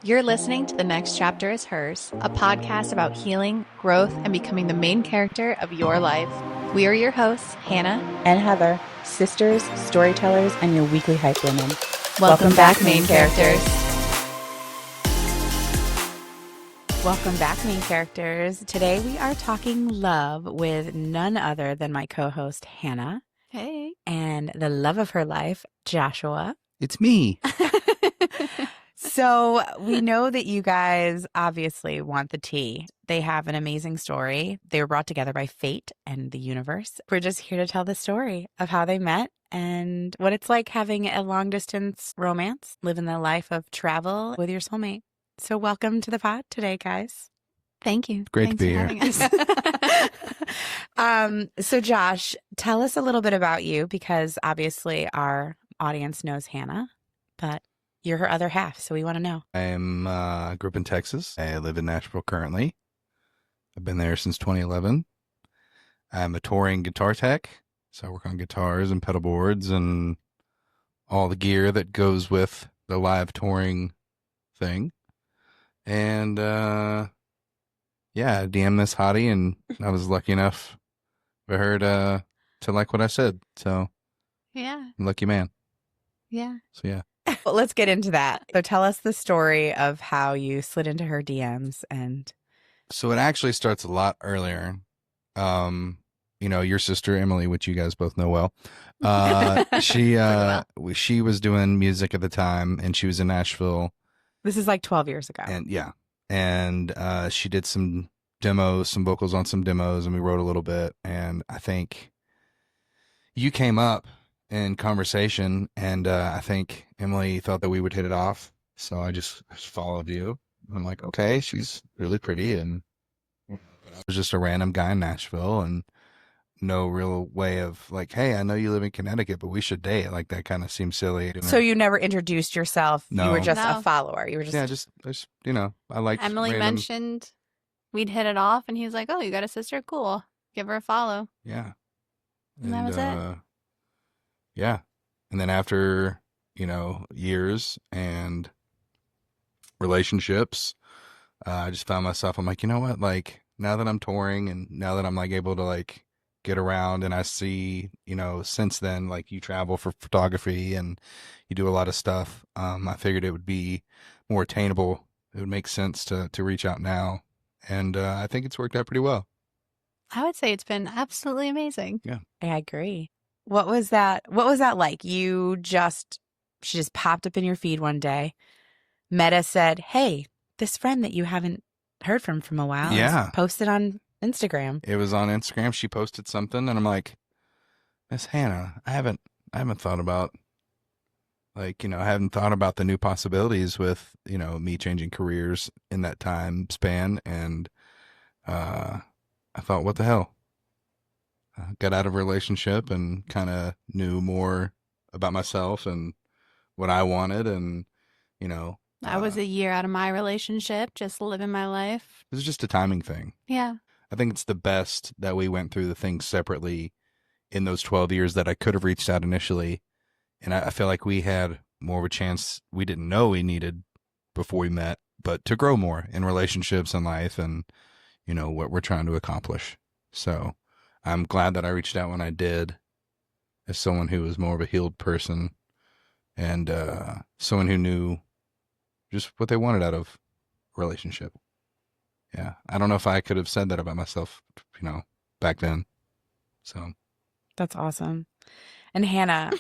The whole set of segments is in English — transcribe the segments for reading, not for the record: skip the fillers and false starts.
You're listening to The Next Chapter is Hers, a podcast about healing, growth, and becoming the main character of your life. We are your hosts, Hannah and Heather, sisters, storytellers, and your weekly hype women. Welcome back, main characters. Welcome back, main characters. Today we are talking love with none other than my co-host, Hannah. Hey. And the love of her life, Joshua. It's me. So we know that you guys obviously want the tea. They have an amazing story. They were brought together by fate and the universe. We're just here to tell the story of how they met and what it's like having a long-distance romance, living the life of travel with your soulmate. So welcome to the pod today, guys. Thank you. Great to be Thanks here. for having us. So Josh, tell us a little bit about you because obviously our audience knows Hannah, but you're her other half, so we want to know. I grew up in Texas. I live in Nashville currently. I've been there since 2011. I'm a touring guitar tech, so I work on guitars and pedal boards and all the gear that goes with the live touring thing. And I DM'd this hottie, and I was lucky enough for her to like what I said. So Yeah. I'm a lucky man. Yeah. So yeah. Well, let's get into that. So tell us the story of how you slid into her DMs and... So it actually starts a lot earlier. Your sister, Emily, which you guys both know well, she was doing music at the time and she was in Nashville. This is like 12 years ago. And she did some demos, some vocals on some demos, and we wrote a little bit. And I think you came up in conversation, and I think Emily thought that we would hit it off. So I just followed you. I'm like, okay, she's really pretty. And I was just a random guy in Nashville and no real way of like, hey, I know you live in Connecticut, but we should date. Like that kind of seems silly. So you never introduced yourself. No. You were just No. a follower. You were just... Yeah, just I like Emily mentioned we'd hit it off, and he was like, oh, you got a sister? Cool. Give her a follow. Yeah. And that was it. Yeah. And then after, years and relationships, I just found myself, I'm like, you know what? Like now that I'm touring and now that I'm like able to like get around and I see, since then, like you travel for photography and you do a lot of stuff. I figured it would be more attainable. It would make sense to reach out now. And I think it's worked out pretty well. I would say it's been absolutely amazing. Yeah. I agree. What was that like? She just popped up in your feed one day. Meta said, hey, this friend that you haven't heard from a while is posted on Instagram. It was on Instagram. She posted something and I'm like, Miss Hannah, I haven't thought about I haven't thought about the new possibilities with, me changing careers in that time span. And I thought, what the hell? Got out of a relationship and kind of knew more about myself and what I wanted. And, I was a year out of my relationship, just living my life. it was just a timing thing. Yeah. I think it's the best that we went through the things separately in those 12 years that I could have reached out initially. And I feel like we had more of a chance we didn't know we needed before we met, but to grow more in relationships and life and, what we're trying to accomplish. So I'm glad that I reached out when I did as someone who was more of a healed person and someone who knew just what they wanted out of a relationship. Yeah. I don't know if I could have said that about myself, back then. So. That's awesome. And Hannah,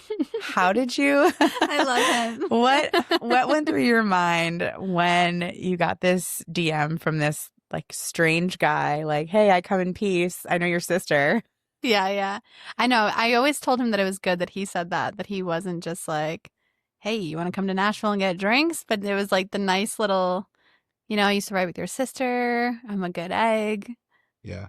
how did you... I love him. What went through your mind when you got this DM from this like strange guy? Like, hey, I come in peace. I know your sister. Yeah. I know. I always told him that it was good that he said that he wasn't just like, hey, you want to come to Nashville and get drinks? But it was like the nice little, I used to write with your sister. I'm a good egg. Yeah.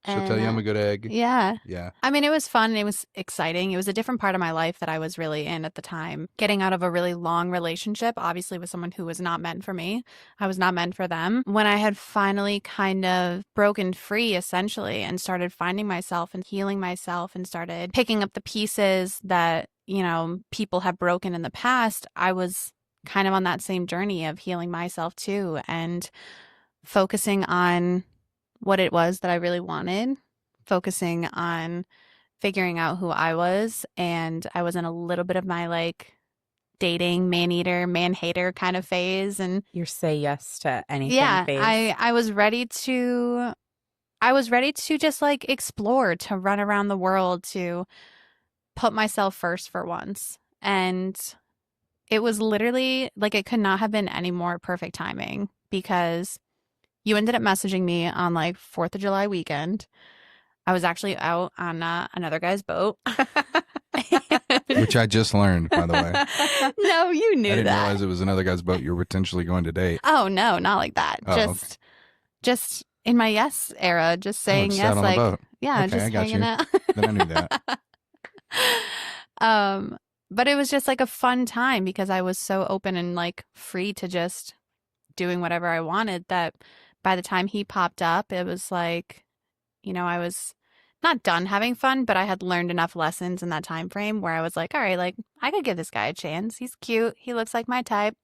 She'll tell you I'm a good egg. Yeah. Yeah. I mean, it was fun. It was exciting. It was a different part of my life that I was really in at the time. Getting out of a really long relationship, obviously with someone who was not meant for me. I was not meant for them. When I had finally kind of broken free, essentially, and started finding myself and healing myself and started picking up the pieces that, people have broken in the past, I was kind of on that same journey of healing myself too and focusing on what it was that I really wanted, focusing on figuring out who I was. And I was in a little bit of my like dating man eater, man hater kind of phase. And Your say yes to anything yeah, phase. I was ready to just like explore, to run around the world, to put myself first for once. And it was literally like it could not have been any more perfect timing because you ended up messaging me on like 4th of July weekend. I was actually out on another guy's boat. Which I just learned, by the way. No, you knew I didn't that. realize it was another guy's boat you were potentially going to date. Oh, no, not like that. Oh, Just in my yes era, just saying just yes, out on the like, boat. yeah, Okay, just I got hanging you. out. Then I knew that. But it was just like a fun time because I was so open and like free to just doing whatever I wanted that by the time he popped up, it was like, I was not done having fun, but I had learned enough lessons in that time frame where I was like, all right, like I could give this guy a chance. He's cute. He looks like my type.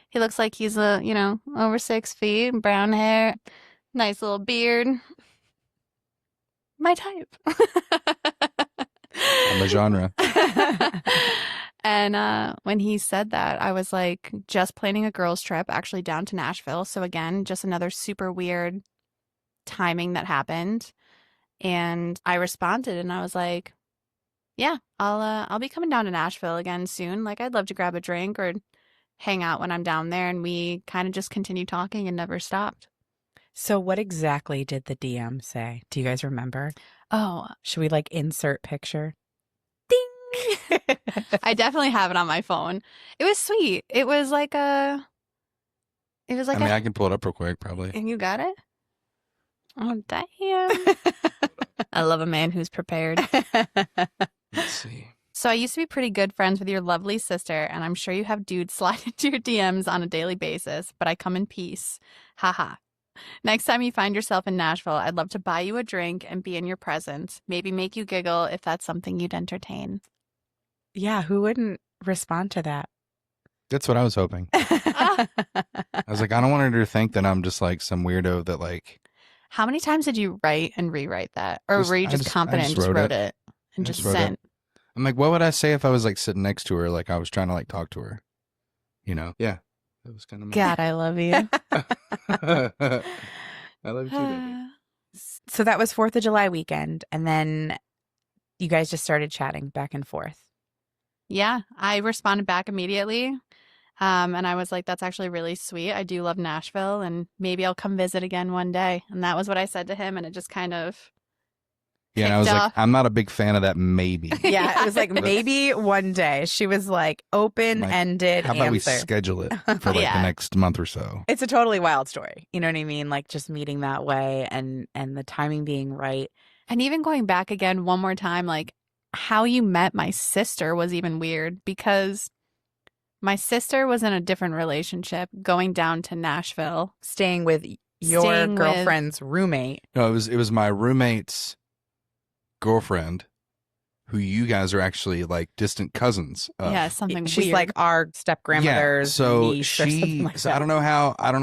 He looks like he's over 6 feet, brown hair, nice little beard. My type. On the genre. And when he said that, I was like just planning a girls' trip actually down to Nashville. So again, just another super weird timing that happened. And I responded and I was like, yeah, I'll be coming down to Nashville again soon. Like I'd love to grab a drink or hang out when I'm down there. And we kind of just continued talking and never stopped. So what exactly did the DM say? Do you guys remember? Oh, Should we like insert picture? ding. I definitely have it on my phone. It was sweet. It was like I can pull it up real quick, probably. and you got it? Oh, damn. I love a man who's prepared. Let's see. So I used to be pretty good friends with your lovely sister, and I'm sure you have dudes slide into your DMs on a daily basis, but I come in peace. Haha. Next time you find yourself in Nashville, I'd love to buy you a drink and be in your presence. Maybe make you giggle if that's something you'd entertain. Yeah, who wouldn't respond to that? That's what I was hoping. I was like, I don't want her to think that I'm just like some weirdo that like. How many times did you write and rewrite that? Or were you just confident and just wrote it and just sent? I'm like, what would I say if I was like sitting next to her, like I was trying to like talk to her? Yeah. That was kind of God, I love you. I love you too, baby. So that was 4th of July weekend. And then you guys just started chatting back and forth. Yeah, I responded back immediately. And I was like, that's actually really sweet. I do love Nashville and maybe I'll come visit again one day. And that was what I said to him. And it just kind of. Yeah, and I was kicked like, off. I'm not a big fan of that maybe. Yeah, it was like maybe one day. She was like open-ended How about we answer. schedule it for like Yeah. the next month or so? It's a totally wild story. You know what I mean? Like just meeting that way and the timing being right. And even going back again one more time, like how you met my sister was even weird because my sister was in a different relationship going down to Nashville. Staying with your Staying with- girlfriend's roommate. No, it was my roommate's girlfriend, who you guys are actually like distant cousins of. Yeah, something She's weird. like our step grandmother's so niece or something like so that. I don't know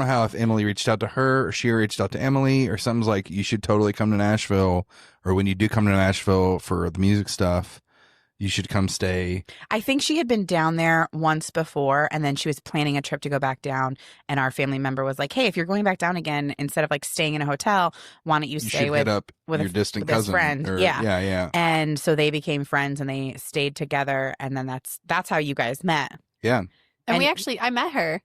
how if Emily reached out to her or she reached out to Emily or something's like, you should totally come to Nashville, or when you do come to Nashville for the music stuff, you should come stay. I think she had been down there once before, and then she was planning a trip to go back down. And our family member was like, "Hey, if you're going back down again, instead of like staying in a hotel, why don't you You stay should with hit up with your distant with this cousin friend?" or- Yeah. yeah. And so they became friends, and they stayed together, and then that's how you guys met. And we and- actually, I met her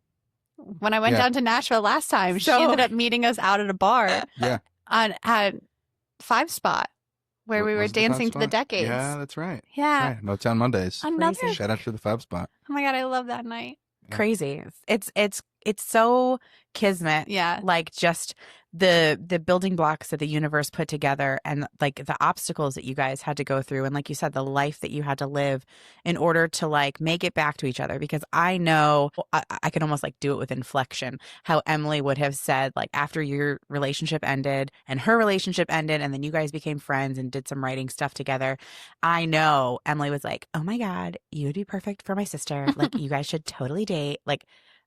when I went Yeah. down to Nashville last time. She So- ended up meeting us out at a bar Yeah. at Five Spot where we were Was it the Five dancing to the Spot? decades. Yeah, that's right. Yeah. Right. Motown Mondays. Another. Crazy. Shout out to the 5 Spot. Oh my God, I love that night. Yeah. Crazy. It's so kismet. Yeah. Like just the building blocks that the universe put together, and like the obstacles that you guys had to go through, and like you said, the life that you had to live in order to like make it back to each other. Because I know I can almost like do it with inflection, how Emily would have said, like, after your relationship ended and her relationship ended and then you guys became friends and did some writing stuff together, I know Emily was like, oh my God, you would be perfect for my sister. Like, you guys should totally date. Like,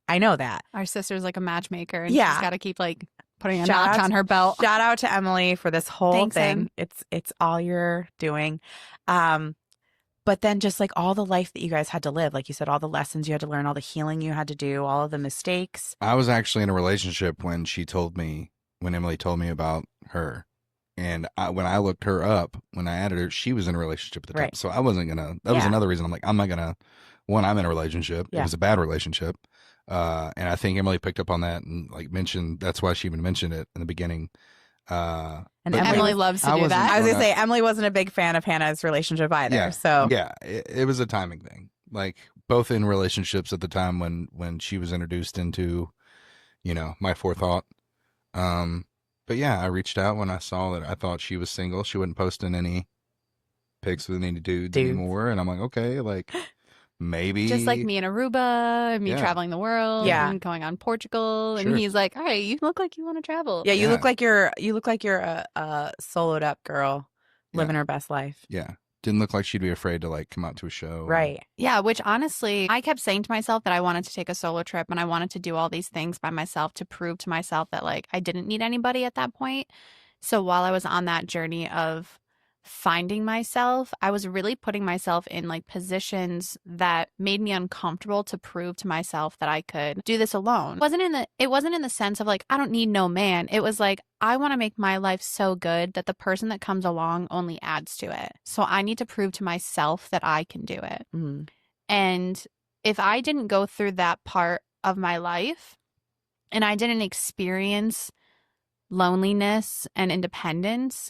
I know that. Our sister's like a matchmaker, and Yeah. she's got to keep like putting a Shout notch out on her belt. Shout out to Emily for this whole Thanks, thing. Em. It's all you're doing. But then just like all the life that you guys had to live, like you said, all the lessons you had to learn, all the healing you had to do, all of the mistakes. I was actually in a relationship when Emily told me about her. And when I looked her up, when I added her, she was in a relationship at the time. Right. So I wasn't going to, that was Yeah. another reason I'm like, I'm not going to, one, I'm in a relationship. Yeah. It was a bad relationship. And I think Emily picked up on that and like mentioned, that's why she even mentioned it in the beginning. And but Emily was- loves to I do wasn't- that. I was going to say, Emily wasn't a big fan of Hannah's relationship either. Yeah. So Yeah, it was a timing thing. Like both in relationships at the time when she was introduced into, my forethought. But yeah, I reached out when I saw that I thought she was single. She wasn't posting any pics with any dudes anymore. And I'm like, okay, like maybe. Just like me in Aruba, and me Yeah. traveling the world, Yeah. and going on Portugal, Sure. and he's like, "All right, you look like you want to travel." yeah, you Yeah. look like you're a soloed up girl living her best life. Yeah. Didn't look like she'd be afraid to like come out to a show. Right. Yeah, which honestly, I kept saying to myself that I wanted to take a solo trip and I wanted to do all these things by myself to prove to myself that like I didn't need anybody at that point. So while I was on that journey of finding myself, I was really putting myself in like positions that made me uncomfortable to prove to myself that I could do this alone. It wasn't in the sense of like I don't need no man. It was like I want to make my life so good that the person that comes along only adds to it. So I need to prove to myself that I can do it. Mm. And if I didn't go through that part of my life and I didn't experience loneliness and independence,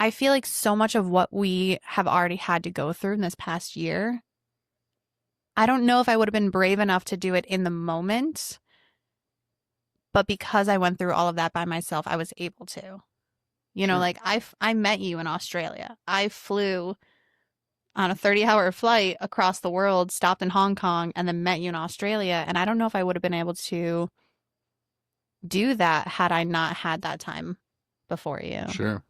I feel like so much of what we have already had to go through in this past year, I don't know if I would have been brave enough to do it in the moment. But because I went through all of that by myself, I was able to. Sure. Like I met you in Australia. I flew on a 30-hour flight across the world, stopped in Hong Kong, and then met you in Australia. And I don't know if I would have been able to do that had I not had that time before you. Sure.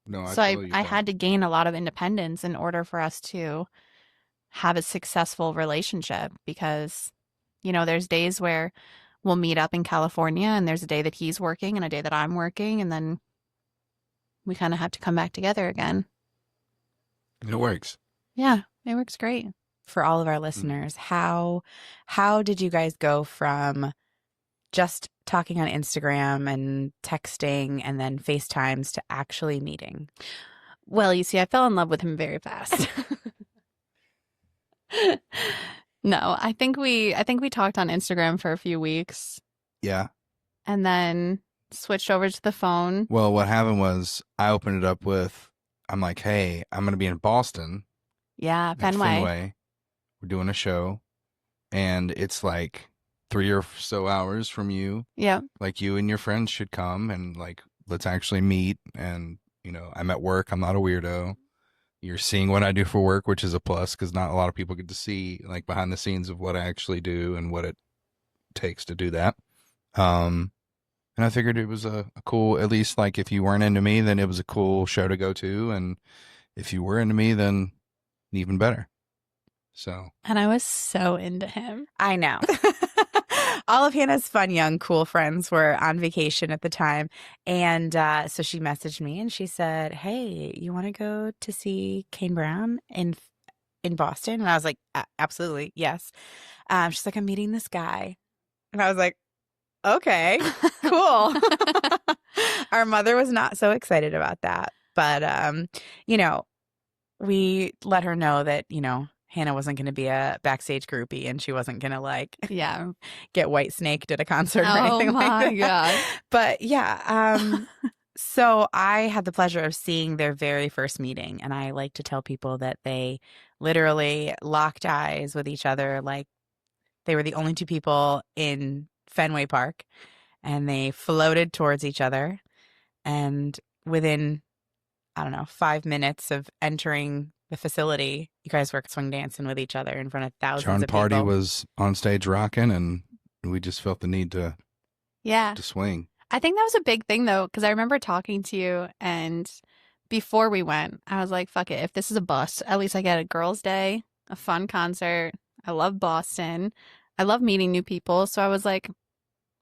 No, So feel you, I Kat. had to gain a lot of independence in order for us to have a successful relationship because, there's days where we'll meet up in California and there's a day that he's working and a day that I'm working, and then we kind of have to come back together again. It works. Yeah, it works great. For all of our listeners, how did you guys go from just talking on Instagram and texting and then FaceTimes to actually meeting? Well, you see, I fell in love with him very fast. No, I think we talked on Instagram for a few weeks Yeah. and then switched over to the phone. Well, what happened was I opened it up with, I'm like, hey, I'm going to be in Boston. Yeah, at Fenway. We're doing a show. And it's like 3 or so hours from you. Yeah. Like you and your friends should come and like, let's actually meet. And, I'm at work. I'm not a weirdo. You're seeing what I do for work, which is a plus because not a lot of people get to see like behind the scenes of what I actually do and what it takes to do that. And I figured it was a cool, at least like if you weren't into me, then it was a cool show to go to. And if you were into me, then even better. So. And I was so into him. I know. All of Hannah's fun, young, cool friends were on vacation at the time. And so she messaged me and she said, hey, you want to go to see Kane Brown in Boston? And I was like, absolutely, yes. She's like, I'm meeting this guy. And I was like, okay, cool. Our mother was not so excited about that. But, we let her know that, Hannah wasn't going to be a backstage groupie and she wasn't going to like Yeah. get white snaked at a concert or Oh anything my like that. God. But yeah, so I had the pleasure of seeing their very first meeting, and I like to tell people that they literally locked eyes with each other like they were the only two people in Fenway Park, and they floated towards each other, and within, I don't know, 5 minutes of entering the facility, you guys were swing dancing with each other in front of thousands John of Party people. was on stage rocking, and we just felt the need to Yeah. swing. I think that was a big thing though, because I remember talking to you and before we went, I was like, fuck it. If this is a bust, at least I get a girls' day, a fun concert. I love Boston. I love meeting new people. So I was like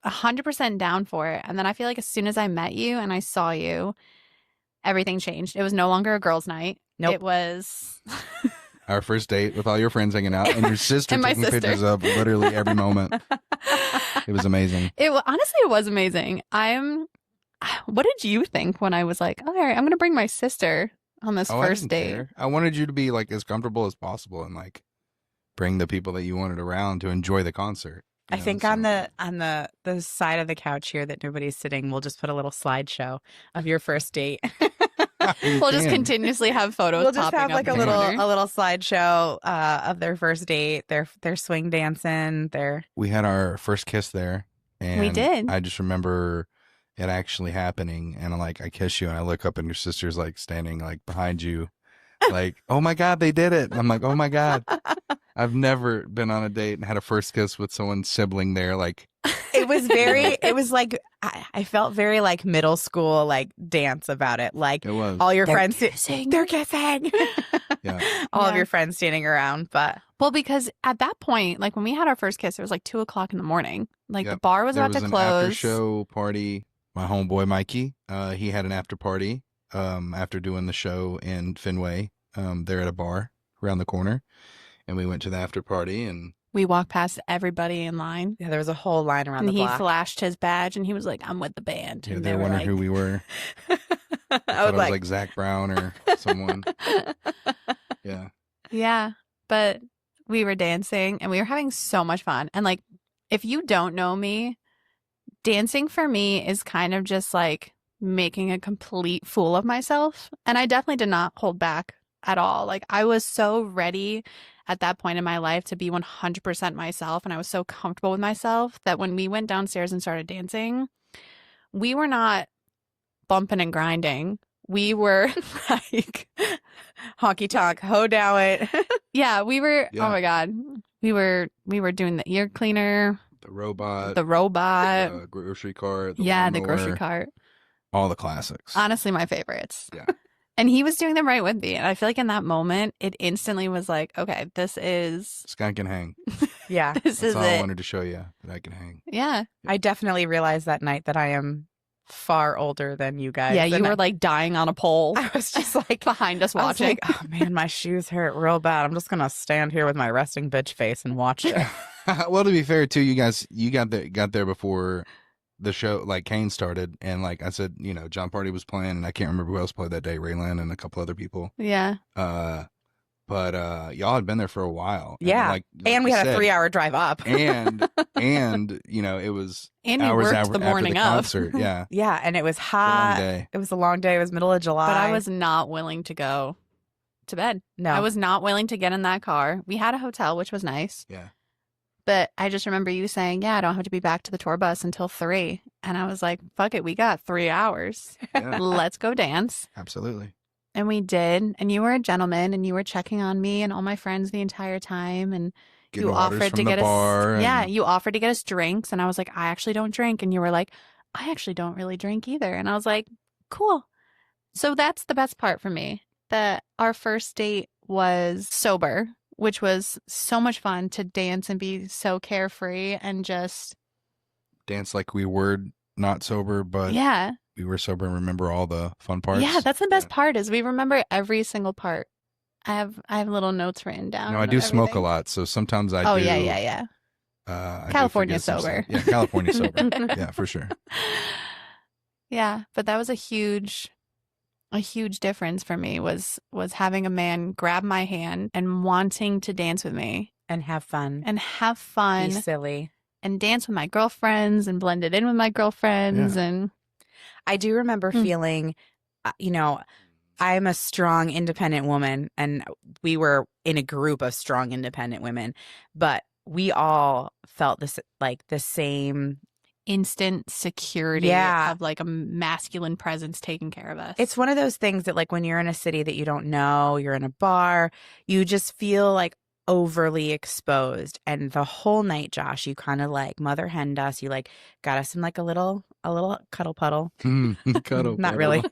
100% down for it. And then I feel like as soon as I met you and I saw you, everything changed. It was no longer a girls' night. Nope. It was Our first date with all your friends hanging out and your sister And my taking sister. pictures of literally every moment. It was amazing. honestly, it was amazing. What did you think when I was like, all right, I'm going to bring my sister on this Oh, I first didn't date? care. I wanted you to be like as comfortable as possible and like bring the people that you wanted around to enjoy the concert. I think on the side of the couch here that nobody's sitting, we'll just put a little slideshow of your first date. We'll just continuously have photos. We'll just popping have up like in the corner. a little slideshow of their first date, their swing dancing, their We had our first kiss there, and We did. I just remember it actually happening, and like I kiss you, and I look up, and your sister's like standing like behind you, like, oh my god, they did it. And I'm like, oh my god, I've never been on a date and had a first kiss with someone's sibling there. Like, it was very it was like I felt very like middle school like dance about it. Like it was. all your They're friends kissing. they're kissing. Yeah. All of Yeah. your friends standing around, but Well, because at that point, like when we had our first kiss, it was like 2:00 in the morning. Like the Yep. bar was There about was to an close. after show party. My homeboy Mikey, he had an after party after doing the show in Fenway there at a bar around the corner, and we went to the after party, and We walked past everybody in line, yeah, there was a whole line around and the he block. flashed his badge, and he was like, "I'm with the band." yeah, And they they were were wondering like, who we were. I Thought was it was like Zach Brown or someone. Yeah. Yeah, but we were dancing and we were having so much fun. And like, if you don't know me, dancing for me is kind of just like making a complete fool of myself. And I definitely did not hold back at all. Like, I was so ready at that point in my life to be 100% myself. And I was so comfortable with myself that when we went downstairs and started dancing, we were not bumping and grinding. We were like, honky tonk, ho dow it. yeah, we were, Yeah. oh my God. We were doing the ear cleaner, The robot, the robot. the grocery cart, the Yeah, the grocery lawnmower, cart. all the classics. Honestly, my favorites. Yeah. And he was doing them right with me. And I feel like in that moment, it instantly was like, okay, this is This guy can hang. Yeah. this That's is all I it. wanted to show you, that I can hang. Yeah. I definitely realized that night that I am far older than you guys. Yeah, you and were like dying on a pole I was just like behind us I was watching. like, oh man, my shoes hurt real bad. I'm just gonna stand here with my resting bitch face and watch it. Well, to be fair, too, you guys, you got there before the show, like Kane started, and like I said, you know, John Party was playing, and I can't remember who else played that day, Raylan and a couple other people. Yeah. But y'all had been there for a while. Yeah. like And we you had a said, 3-hour drive up. and you know, it was And you hours worked after the morning the of. concert. Yeah, Yeah, and it was It was a hot. long day. It was a long day. It was middle of July. But I was not willing to go to bed. no. I was not willing to get in that car. We had a hotel, which was nice. Yeah. But I just remember you saying, yeah, I don't have to be back to the tour bus until 3. And I was like, fuck it. We got 3 hours. Yeah, Let's go dance. absolutely. And we did. And you were a gentleman and you were checking on me and all my friends the entire time. And Getting you orders offered from to the get bar. us. Yeah, and- you offered to get us drinks. And I was like, I actually don't drink. And you were like, I actually don't really drink either. And I was like, cool. So that's the best part for me. That our first date was sober, which was so much fun to dance and be so carefree and just, dance like we were not sober, but yeah. we were sober and remember all the fun parts. Yeah, that's the best part is we remember every single part. I have little notes written down. No, I of do smoke a everything. lot, so sometimes I Oh, do. yeah. I do California forget some sober. stuff. Yeah, California sober. Yeah, for sure. Yeah, but that was a huge difference for me was having a man grab my hand and wanting to dance with me and have fun. and have Be fun silly. and dance with my girlfriends and blend it in with my girlfriends and I do remember feeling, you know, I'm a strong, independent woman, and we were in a group of strong, independent women, but we all felt this, like the same. instant security Yeah. of like a masculine presence taking care of us. It's one of those things that, like, when you're in a city that you don't know, you're in a bar, you just feel like overly exposed. And the whole night, Josh, you kind of like mother henned us. You like got us in like a little cuddle puddle. Cuddle Not puddle. really.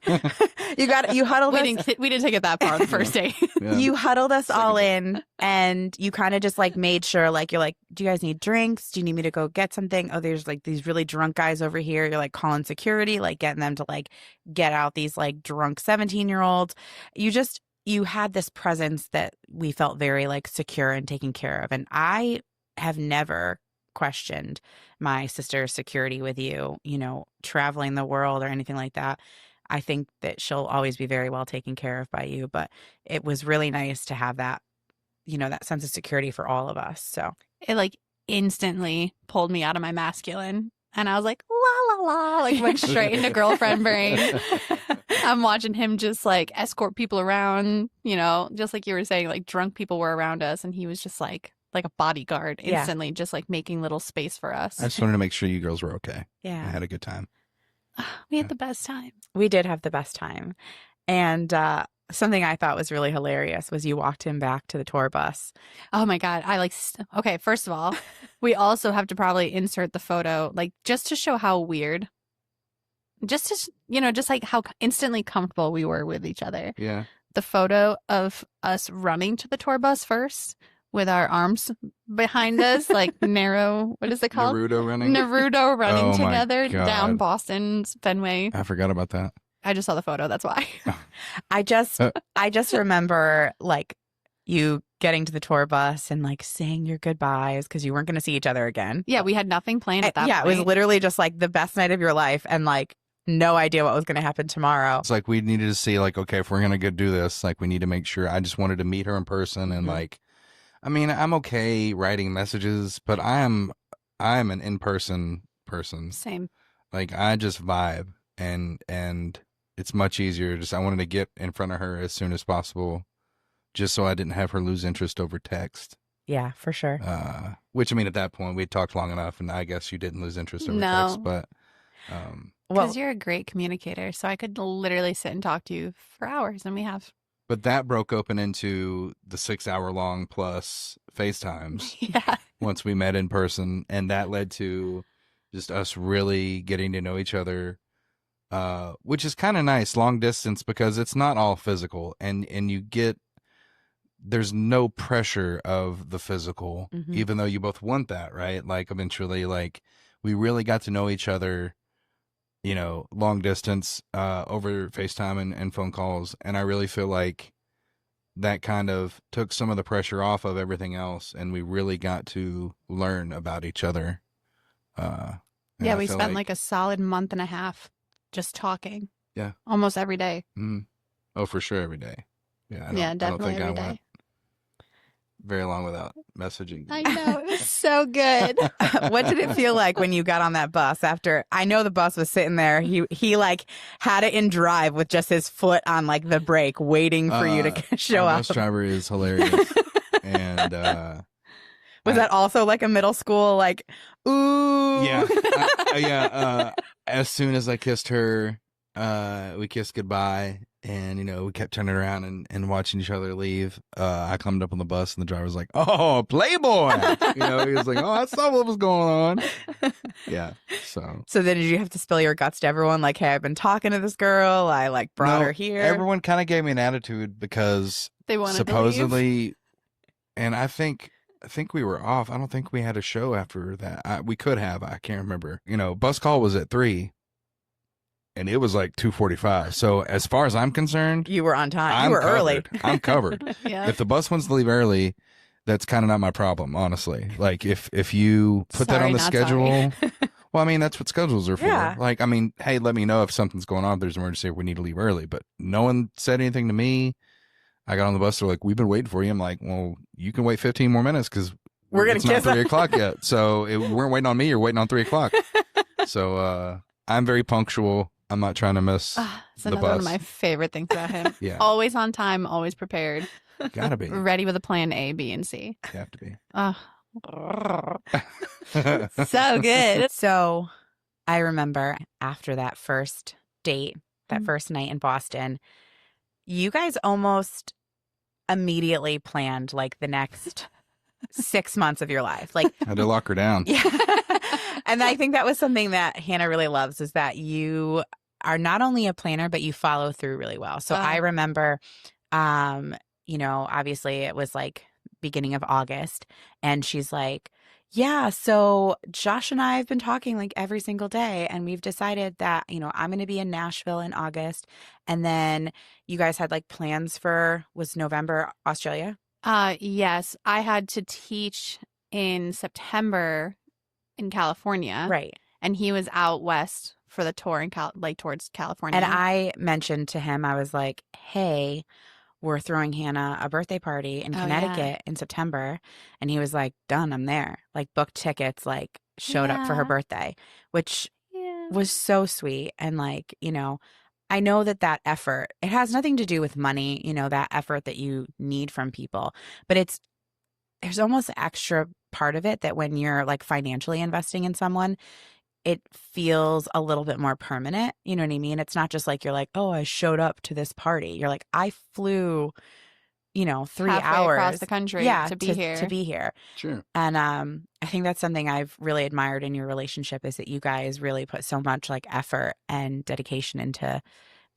you huddled We us. didn't take it that far the first day. Yeah. You huddled us all Second in, and you kind of just like made sure, like, you're like, do you guys need drinks? Do you need me to go get something? Oh, there's like these really drunk guys over here. You're like calling security, like getting them to like get out these like drunk 17-year-olds. You had this presence that we felt very like secure and taken care of. And I have never questioned my sister's security with you, traveling the world or anything like that. I think that she'll always be very well taken care of by you, but it was really nice to have that, that sense of security for all of us. So It like instantly pulled me out of my masculine. And I was like, la, la, la, like went straight into girlfriend brain. I'm watching him just like escort people around, just like you were saying, like drunk people were around us. And he was just like a bodyguard instantly, just like making little space for us. I just wanted to make sure you girls were okay. I yeah, had a good time. We had the best time. we did have the best time. And something I thought was really hilarious was you walked him back to the tour bus. Oh my God. Okay, first of all, we also have to probably insert the photo, like just to show how weird, just to, just like how instantly comfortable we were with each other. Yeah. The photo of us running to the tour bus first with our arms behind us, like what is it called? Naruto running. Naruto running Oh my together down God. Boston's Fenway. I forgot about that. I just saw the photo. That's why. I just remember like you getting to the tour bus and like saying your goodbyes because you weren't going to see each other again. Yeah, we had nothing planned at that Yeah, point. it was literally just like the best night of your life and like no idea what was going to happen tomorrow. It's like we needed to see, like, okay, if we're going to go do this, like, we need to make sure. I just wanted to meet her in person. And, Mhm. like, I mean, I'm okay writing messages, but I'm an in-person person. Same. Like, I just vibe. And it's much easier. I wanted to get in front of her as soon as possible, just so I didn't have her lose interest over text. Yeah, for sure. Which, I mean, at that point, we talked long enough, and I guess you didn't lose interest over No. text. But Because you're a great communicator. So I could literally sit and talk to you for hours, and we have. But that broke open into the 6-hour-long plus FaceTimes Yeah. once we met in person, and that led to just us really getting to know each other, which is kind of nice, long distance, because it's not all physical, and there's no pressure of the physical, Mhm. even though you both want that, right? Like, eventually, like, we really got to know each other, long distance, over FaceTime and phone calls. And I really feel like that kind of took some of the pressure off of everything else. And we really got to learn about each other. And Yeah, I we feel spent like a solid month and a half just talking. Yeah. Almost every day. Oh, for sure. Every day. Yeah. Yeah, definitely I don't think every I day. went very long without messaging. I know. It was so good. What did it feel like when you got on that bus after? I know the bus was sitting there. He like had it in drive with just his foot on like the brake, waiting for you to show our up. bus driver is hilarious. And Was that also like a middle school like, ooh? yeah. As soon as I kissed her, we kissed goodbye, and we kept turning around and watching each other leave. I climbed up on the bus, and the driver was like, "Oh, Playboy!" He was like, "Oh, I saw what was going on." Yeah. So then did you have to spill your guts to everyone? Like, hey, I've been talking to this girl. I like brought No, her here. everyone kind of gave me an attitude because They wanted to leave. supposedly, and I think we were off. I don't think we had a show after that. We could have. I can't remember. Bus call was at 3:00. And it was like 2:45. So as far as I'm concerned, You were on time. I'm You were covered. early. I'm covered. Yeah. If the bus wants to leave early, that's kind of not my problem, honestly. Like if you put that Sorry, on the not schedule, well, I mean, that's what schedules are for. Yeah. Like, I mean, hey, let me know if something's going on, if there's an emergency, if we need to leave early. But no one said anything to me. I got on the bus. They're like, we've been waiting for you. I'm like, well, you can wait 15 more minutes because We're gonna it's not kiss 3 o'clock yet. So we weren't waiting on me. You're waiting on 3 o'clock. So I'm very punctual. I'm not trying to miss It's the another one of bus. my favorite things about him. Yeah. Always on time, always prepared, Gotta be. ready with a plan A, B, and C. You have to be. So good. So I remember after that first date, that Mhm. first night in Boston, you guys almost immediately planned like the next 6 months of your life. Like, Had to lock her down. yeah. And I think that was something that Hannah really loves, is that you are not only a planner, but you follow through really well. So I remember, obviously it was like beginning of August, and she's like, yeah, so Josh and I have been talking like every single day, and we've decided that, I'm going to be in Nashville in August. And then you guys had like plans for, was November, Australia? Yes, I had to teach in September in California. Right. And he was out west for the tour in towards California. And I mentioned to him, I was like, hey, we're throwing Hannah a birthday party in Connecticut in September. And he was like, done, I'm there. Like, booked tickets, like showed up for her birthday, which was so sweet. And like, I know that effort, it has nothing to do with money, that effort that you need from people, but there's almost an extra part of it that when you're like financially investing in someone, it feels a little bit more permanent. You know what I mean? It's not just like, you're like, oh, I showed up to this party. You're like, I flew, 3 halfway hours across the country to be here. Sure. And I think that's something I've really admired in your relationship, is that you guys really put so much like effort and dedication into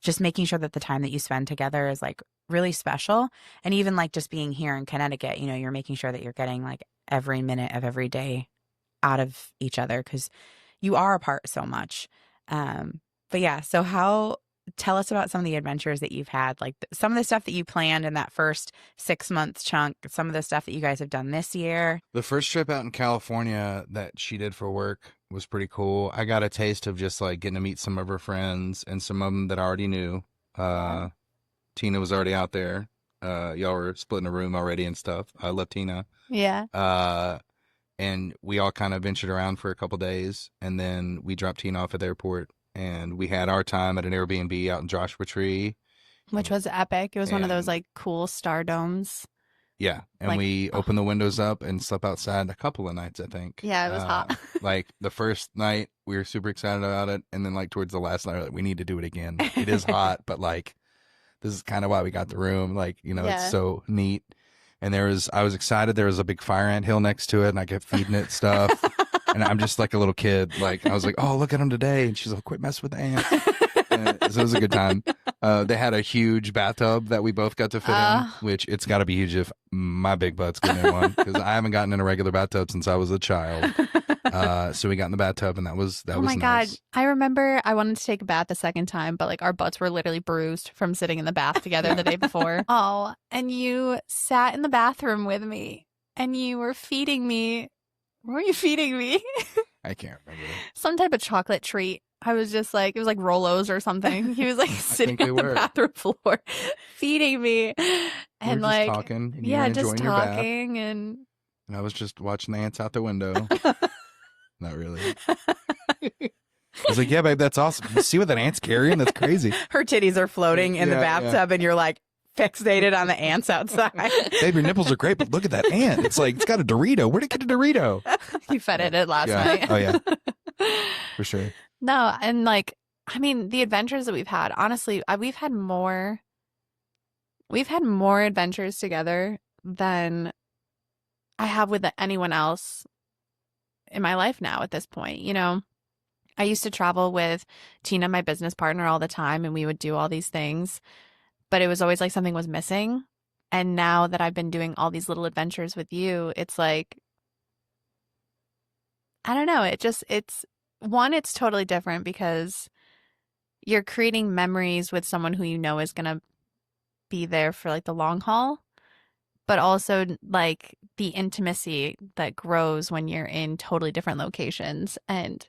just making sure that the time that you spend together is like really special. And even like just being here in Connecticut, you're making sure that you're getting like every minute of every day out of each other, because you are apart so much. But yeah, so tell us about some of the adventures that you've had, like some of the stuff that you planned in that first 6 month chunk, some of the stuff that you guys have done this year. The first trip out in California that she did for work was pretty cool. I got a taste of just like getting to meet some of her friends, and some of them that I already knew. Tina was already out there. Y'all were splitting a room already and stuff. I love Tina. Yeah. And we all kind of ventured around for a couple days, and then we dropped Tina off at the airport, and we had our time at an Airbnb out in Joshua Tree, which was epic. It was one of those like cool star domes. Yeah. And like, we opened the windows up and slept outside a couple of nights, I think. Yeah, it was hot. Like the first night we were super excited about it, and then like towards the last night, like, we need to do it again. It is hot, but like this is kind of why we got the room. Like, it's so neat. And I was excited. There was a big fire ant hill next to it, and I kept feeding it stuff. And I'm just like a little kid. Like, I was like, oh, look at them today. And she's like, quit messing with the ants. So it was a good time. They had a huge bathtub that we both got to fit in, which it's got to be huge if my big butt's getting in one, because I haven't gotten in a regular bathtub since I was a child. So we got in the bathtub, and that was nice. Oh my God. I remember I wanted to take a bath the second time, but like our butts were literally bruised from sitting in the bath together the day before. Oh, and you sat in the bathroom with me, and you were feeding me. What were you feeding me? I can't remember. Some type of chocolate treat. I was just like, it was like Rolos or something. He was like sitting on the bathroom floor feeding me. And like, talking, and just talking. And I was just watching the ants out the window. Not really. I was like, yeah, babe, that's awesome. You see what that ant's carrying? That's crazy. Her titties are floating in the bathtub, and you're like fixated on the ants outside. Babe, your nipples are great, but look at that ant. It's like, it's got a Dorito. Where'd it get a Dorito? You fed it last night. Oh, yeah. For sure. No, and like, I mean, the adventures that we've had, honestly, we've had more adventures together than I have with anyone else in my life now at this point. I used to travel with Tina, my business partner, all the time, and we would do all these things, but it was always like something was missing. And now that I've been doing all these little adventures with you, it's like, I don't know. It's totally different because you're creating memories with someone who is going to be there for like the long haul, but also like the intimacy that grows when you're in totally different locations. And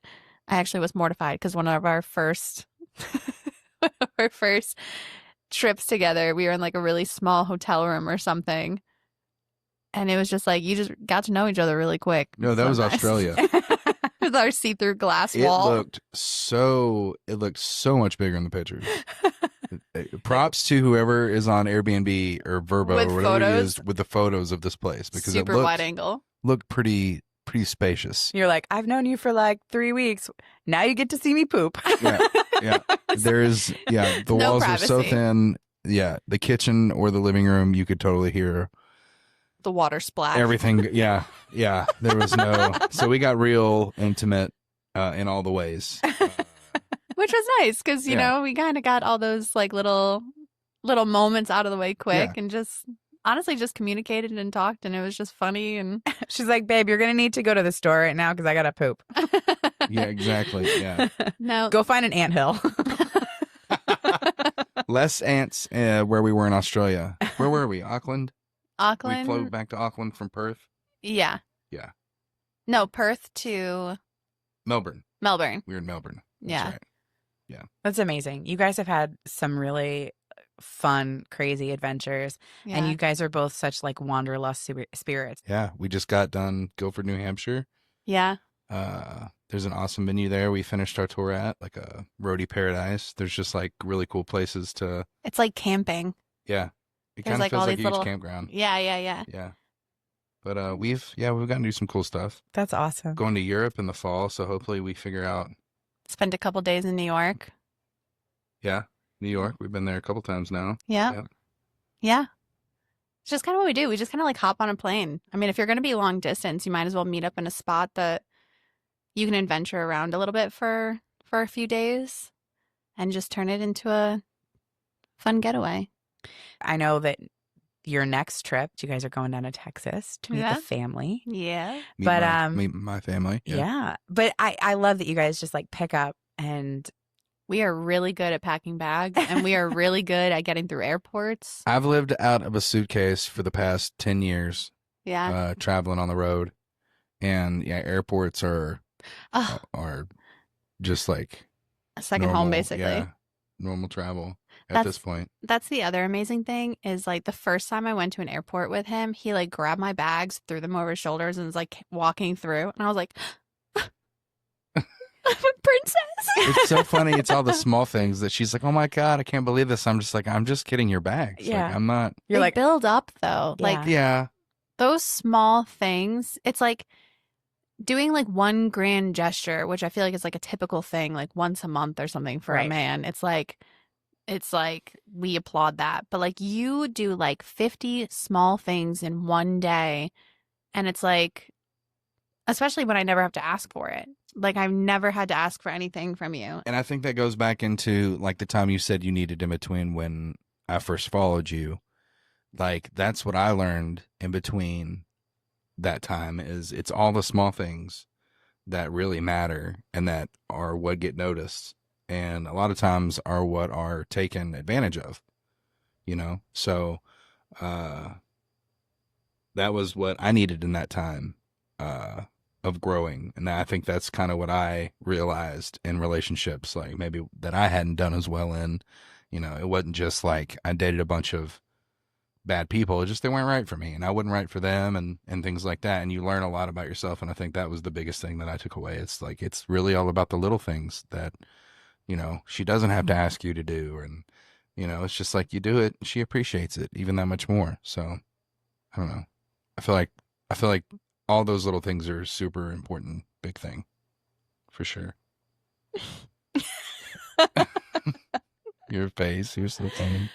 I actually was mortified because one of our first trips together, we were in like a really small hotel room or something. And it was just like, you just got to know each other really quick. No, that was nice. Australia. With our see-through glass wall. It looked so much bigger in the pictures. Props to whoever is on Airbnb or Vrbo or whatever it is with the photos of this place, because super wide angle. Looked pretty spacious. You're like, I've known you for like 3 weeks. Now you get to see me poop. Yeah. The walls are so thin. Yeah, the kitchen or the living room, you could totally hear the water splash. Everything. Yeah. Yeah. There was no. So we got real intimate in all the ways. Which was nice because, you know, we kind of got all those like little moments out of the way quick and just honestly just communicated and talked, and it was just funny. And she's like, babe, you're going to need to go to the store right now because I got to poop. Yeah, exactly. Yeah. No. Go find an anthill. Less ants where we were in Australia. Where were we? Auckland? Auckland. We flew back to Auckland from Perth. Yeah. Yeah. No, Perth to Melbourne. Melbourne. We were in Melbourne. That's Yeah. right. Yeah. That's amazing. You guys have had some really fun, crazy adventures. Yeah. And you guys are both such like wanderlust spirits. Yeah. We just got done Guilford, New Hampshire. Yeah. There's an awesome venue there we finished our tour at, like a roadie paradise. There's just like really cool places to. It's like camping. Yeah. It There's kind of like feels all like a these huge little campground. Yeah, yeah, yeah. Yeah. But we've gotten to do some cool stuff. That's awesome. Going to Europe in the fall, so hopefully we figure out. Spent a couple days in New York. Yeah. New York. We've been there a couple times now. Yeah. Yeah. It's just kind of what we do. We just kind of like hop on a plane. I mean, if you're going to be long distance, you might as well meet up in a spot that you can adventure around a little bit for a few days and just turn it into a fun getaway. I know that your next trip, you guys are going down to Texas to meet the family. Yeah. Meet my family. Yeah. But I love that you guys just like pick up and we are really good at packing bags and we are really good at getting through airports. I've lived out of a suitcase for the past 10 years. Yeah. Traveling on the road. And yeah, airports are just like a second home, basically. Yeah, normal travel at this point. That's the other amazing thing is like the first time I went to an airport with him, he like grabbed my bags, threw them over his shoulders, and was like walking through. And I was like, I'm a princess. It's so funny. It's all the small things that she's like, oh my God, I can't believe this. I'm just like, I'm just getting your bags. Yeah. Like, I'm not. You're like, build up though. Yeah. Like, yeah. Those small things, it's like doing like one grand gesture, which I feel like is like a typical thing, like once a month or something for a man. It's like we applaud that. But like you do like 50 small things in one day. And it's like, especially when I never have to ask for it. Like I've never had to ask for anything from you. And I think that goes back into like the time you said you needed in between when I first followed you. Like that's what I learned in between that time is it's all the small things that really matter and that are what get noticed. And a lot of times are what are taken advantage of, you know? So, that was what I needed in that time, of growing. And I think that's kind of what I realized in relationships, like maybe that I hadn't done as well in, you know, it wasn't just like I dated a bunch of bad people. It just, they weren't right for me and I wasn't right for them and things like that. And you learn a lot about yourself. And I think that was the biggest thing that I took away. It's like, it's really all about the little things that, you know, she doesn't have to ask you to do. And, you know, it's just like you do it. She appreciates it even that much more. So I don't know. I feel like all those little things are super important. Big thing for sure. Your face. You're so funny.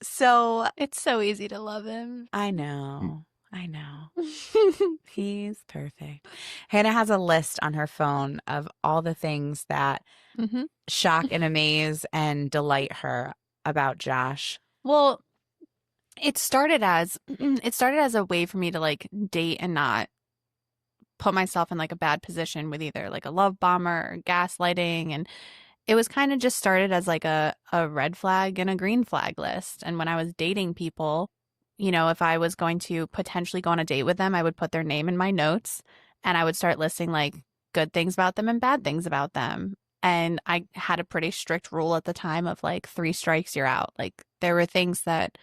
so It's so easy to love him. I know. He's perfect. Hannah has a list on her phone of all the things that shock and amaze and delight her about Josh. Well, it started as a way for me to like date and not put myself in like a bad position with either like a love bomber or gaslighting. And it was kind of just started as like a red flag and a green flag list. And when I was dating people, you know, if I was going to potentially go on a date with them, I would put their name in my notes and I would start listing like good things about them and bad things about them. And I had a pretty strict rule at the time of like 3 strikes, you're out. Like there were things that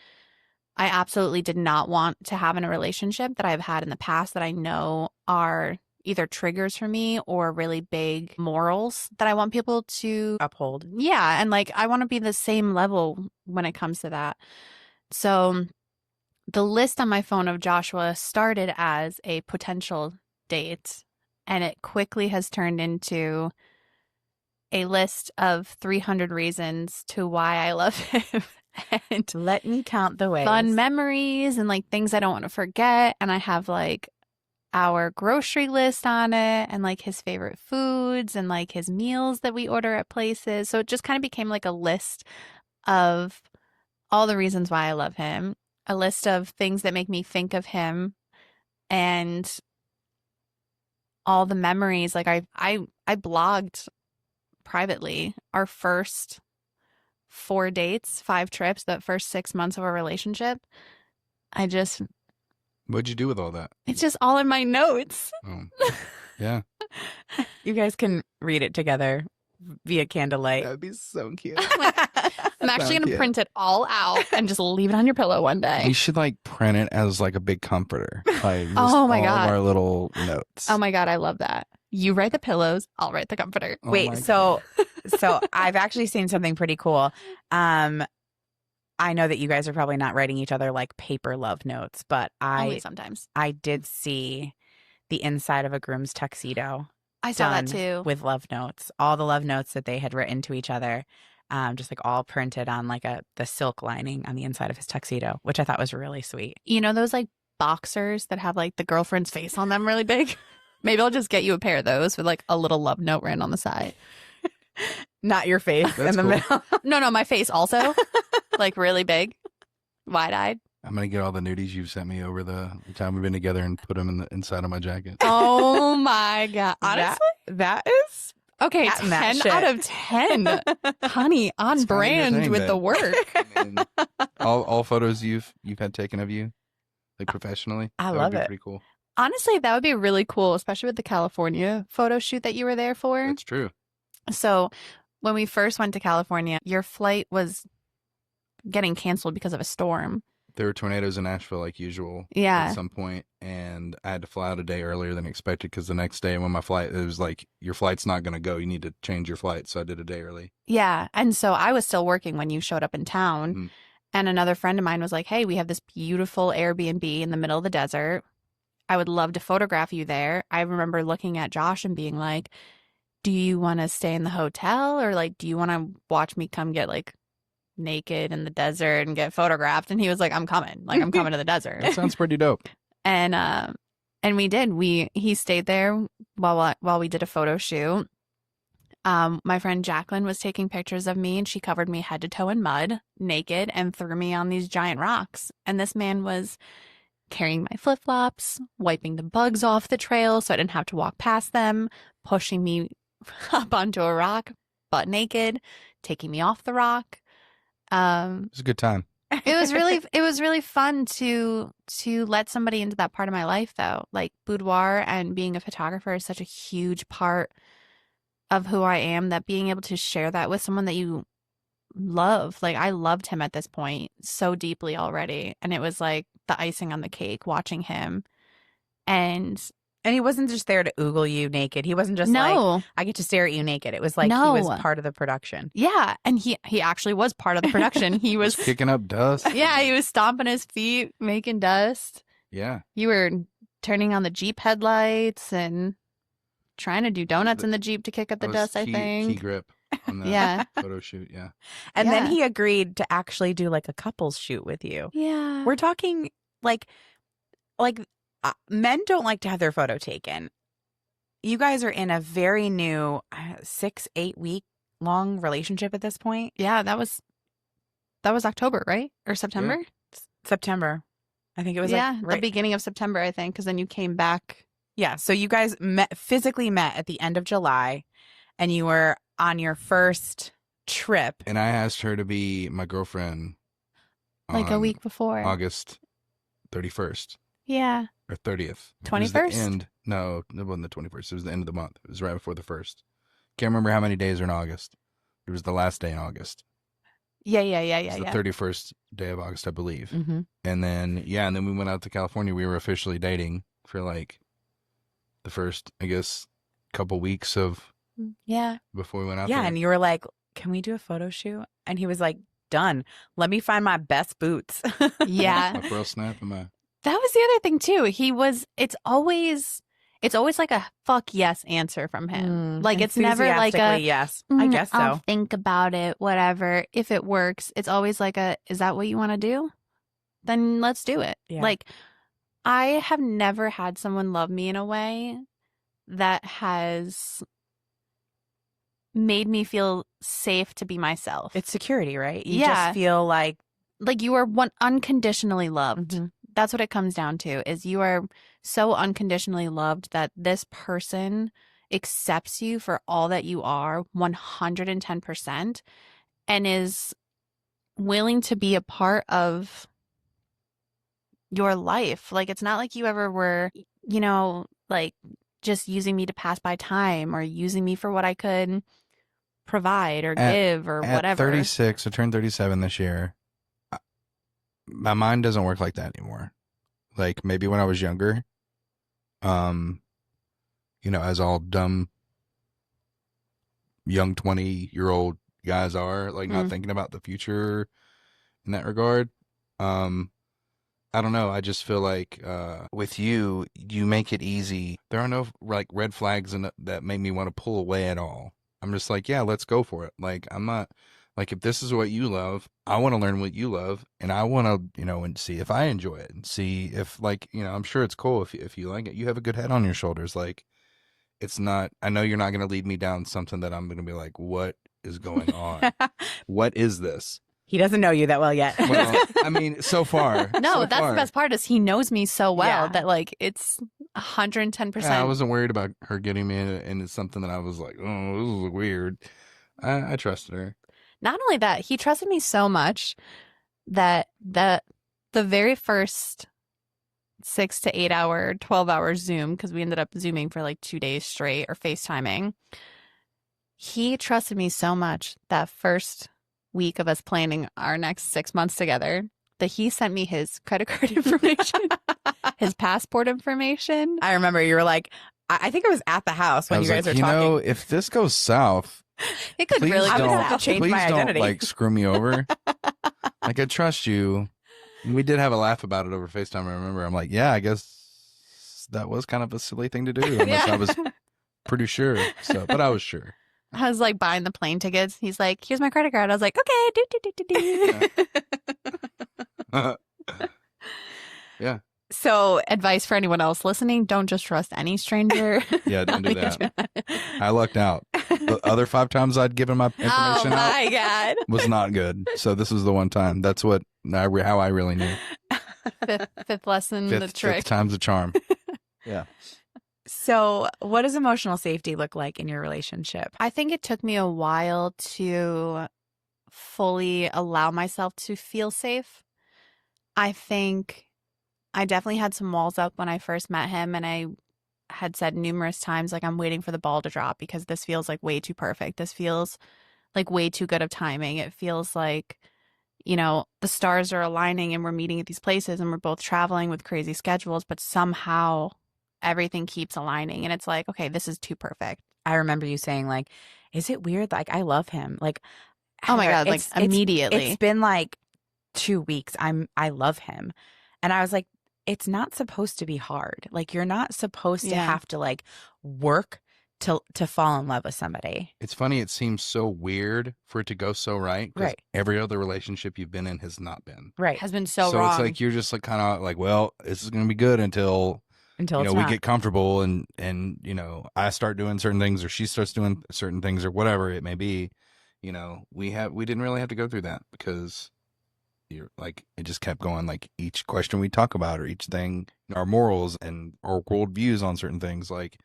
I absolutely did not want to have in a relationship that I've had in the past that I know are either triggers for me or really big morals that I want people to uphold. Yeah. And like, I want to be the same level when it comes to that. So the list on my phone of Joshua started as a potential date, and it quickly has turned into a list of 300 reasons to why I love him and Let me count the ways. fun memories and like things I don't want to forget. And I have like our grocery list on it and like his favorite foods and like his meals that we order at places. So it just kind of became like a list of all the reasons why I love him, a list of things that make me think of him, and all the memories. Like I blogged privately our first 4 dates, 5 trips, the first 6 months of our relationship. What'd you do with all that? It's just all in my notes. Yeah. You guys can read it together via candlelight. That'd be so cute. I'm actually going to print it all out and just leave it on your pillow one day. You should like print it as like a big comforter. Like just Oh my all God. of our little notes. Oh my God, I love that. You write the pillows, I'll write the comforter. Oh Wait, my so I've actually seen something pretty cool. I know that you guys are probably not writing each other like paper love notes, but Only sometimes. I did see the inside of a groom's tuxedo I saw done that too. with love notes. All the love notes that they had written to each other, just like all printed on like the silk lining on the inside of his tuxedo, which I thought was really sweet. You know those like boxers that have like the girlfriend's face on them really big? Maybe I'll just get you a pair of those with like a little love note written on the side. Not your face That's in the cool. middle. No, my face also. Like really big, wide-eyed. I'm gonna get all the nudies you've sent me over the time we've been together and put them in the inside of my jacket. Oh my God. Honestly? That is Okay, cat and that 10 shit. out of 10. Honey, on It's kinda brand your thing, with the babe. work. I mean, all photos you've had taken of you, like professionally. I that love would be it. Pretty cool. Honestly, that would be really cool, especially with the California photo shoot that you were there for. That's true. So when we first went to California, your flight was getting canceled because of a storm. There were tornadoes in Nashville like usual Yeah. at some point, and I had to fly out a day earlier than expected because the next day when my flight, it was like, your flight's not going to go. You need to change your flight. So I did a day early. Yeah. And so I was still working when you showed up in town. Mhm. And another friend of mine was like, hey, we have this beautiful Airbnb in the middle of the desert. I would love to photograph you there. I remember looking at Josh and being like, do you want to stay in the hotel, or like, do you want to watch me come get like naked in the desert and get photographed? And he was like, I'm coming. Like, I'm coming to the desert. That sounds pretty dope. And we did. He stayed there while we did a photo shoot. My friend Jacqueline was taking pictures of me, and she covered me head to toe in mud, naked, and threw me on these giant rocks. And this man was carrying my flip-flops, wiping the bugs off the trail so I didn't have to walk past them, pushing me up onto a rock, butt naked, taking me off the rock. It was a good time. It was really fun to let somebody into that part of my life, though. Like, boudoir and being a photographer is such a huge part of who I am, that being able to share that with someone that you love, like, I loved him at this point so deeply already, and it was like the icing on the cake watching him. And he wasn't just there to oogle you naked. He wasn't just like, no, I get to stare at you naked. It was like he No. was part of the production. yeah, and he actually was part of the production. He was Kicking up dust. yeah, he was stomping his feet, making dust. Yeah. You were turning on the Jeep headlights and trying to do donuts in the Jeep to kick up the That was dust, I key think. grip on the Yeah. photo shoot. Yeah. And then Yeah. he agreed to actually do like a couples shoot with you. Yeah. We're talking like men don't like to have their photo taken. You guys are in a very new 6-8 week long relationship at this point. Yeah, that was October, right? Or September? September. I think it was Yeah, like the right. beginning of September, I think, because then you came back. Yeah. So you guys physically met at the end of July, and you were on your first trip. And I asked her to be my girlfriend Like a on week before. August 31st Yeah. or 30th. It was 21st? the end. No, it wasn't the 21st. It was the end of the month. It was right before the 1st. Can't remember how many days are in August. It was the last day in August. Yeah. It was the 31st day of August, I believe. Mm-hmm. And then, and then we went out to California. We were officially dating for like the first, I guess, couple weeks of Yeah. before we went out Yeah. there. And you were like, can we do a photo shoot? And he was like, done. Let me find my best boots. Yeah. My pearl snap and my That was the other thing too. it's always like a fuck yes answer from him. Like it's never like a Enthusiastically, yes. I guess I'll so. think about it, whatever. If it works, it's always like a, is that what you want to do? Then let's do it. Yeah. Like I have never had someone love me in a way that has made me feel safe to be myself. It's security, right? You Yeah. just feel like you are unconditionally loved. Mhm. That's what it comes down to, is you are so unconditionally loved that this person accepts you for all that you are 110% and is willing to be a part of your life. Like it's not like you ever were, like just using me to pass by time or using me for what I could provide or give or At whatever. 36, I turned 37 this year. My mind doesn't work like that anymore. Like maybe when I was younger, as all dumb young 20-year-old guys are, like not thinking about the future in that regard. I don't know. I just feel like with you make it easy. There are no like red flags that make me want to pull away at all. I'm just like, yeah, let's go for it. Like I'm not like, if this is what you love, I want to learn what you love, and I want to, and see if I enjoy it, and see if like, I'm sure it's cool if you like it. You have a good head on your shoulders. Like it's not. I know you're not going to lead me down something that I'm going to be like, what is going on? What is this? he doesn't know you that well yet. Well, I mean, so far. No, so that's far. the best part, is he knows me so well Yeah. that like it's 110%. Yeah, I wasn't worried about her getting me into something that I was like, oh, this is weird. I trusted her. Not only that, he trusted me so much that the very first 6 to 8 hour, 12-hour Zoom, because we ended up Zooming for like 2 days straight, or FaceTiming. He trusted me so much that first week of us planning our next 6 months together that he sent me his credit card information, his passport information. I remember you were like, I think I was at the house when I was you guys like, were talking. if this goes south, It could please really I'm go gonna don't, have to south. change please my don't identity. like screw me over. Like I trust you. And we did have a laugh about it over FaceTime. I remember. I'm like, yeah, I guess that was kind of a silly thing to do. Unless Yeah. I was pretty sure. So, but I was sure. I was like buying the plane tickets. He's like, here's my credit card. I was like, okay. Yeah. So Advice for anyone else listening: don't just trust any stranger. Yeah, don't do that. I lucked out. The other 5 times I'd given my information Oh out my God. was not good. So this was the one time. That's how I really knew. Fifth lesson, the trick. Fifth time's the charm. Yeah. So, what does emotional safety look like in your relationship? I think it took me a while to fully allow myself to feel safe. I think I definitely had some walls up when I first met him, and I had said numerous times, like, I'm waiting for the ball to drop because this feels like way too perfect. This feels like way too good of timing. It feels like, the stars are aligning and we're meeting at these places and we're both traveling with crazy schedules, but somehow everything keeps aligning. And it's like, okay, this is too perfect. I remember you saying, like, is it weird? Like, I love him. Like, Oh my Heather, God, like immediately. It's been like 2 weeks. I love him. And I was like, it's not supposed to be hard. Like, you're not supposed to Yeah. have to like work to fall in love with somebody. It's funny. It seems so weird for it to go so right. 'Cause Right. every other relationship you've been in has not been. Right. Has been so So wrong. it's like you're just like kind of like, well, this is going to be good until Until it's we not. get comfortable and I start doing certain things or she starts doing certain things or whatever it may be. We didn't really have to go through that because you're like, it just kept going. Like each question we talk about or each thing, our morals and our worldviews on certain things, like,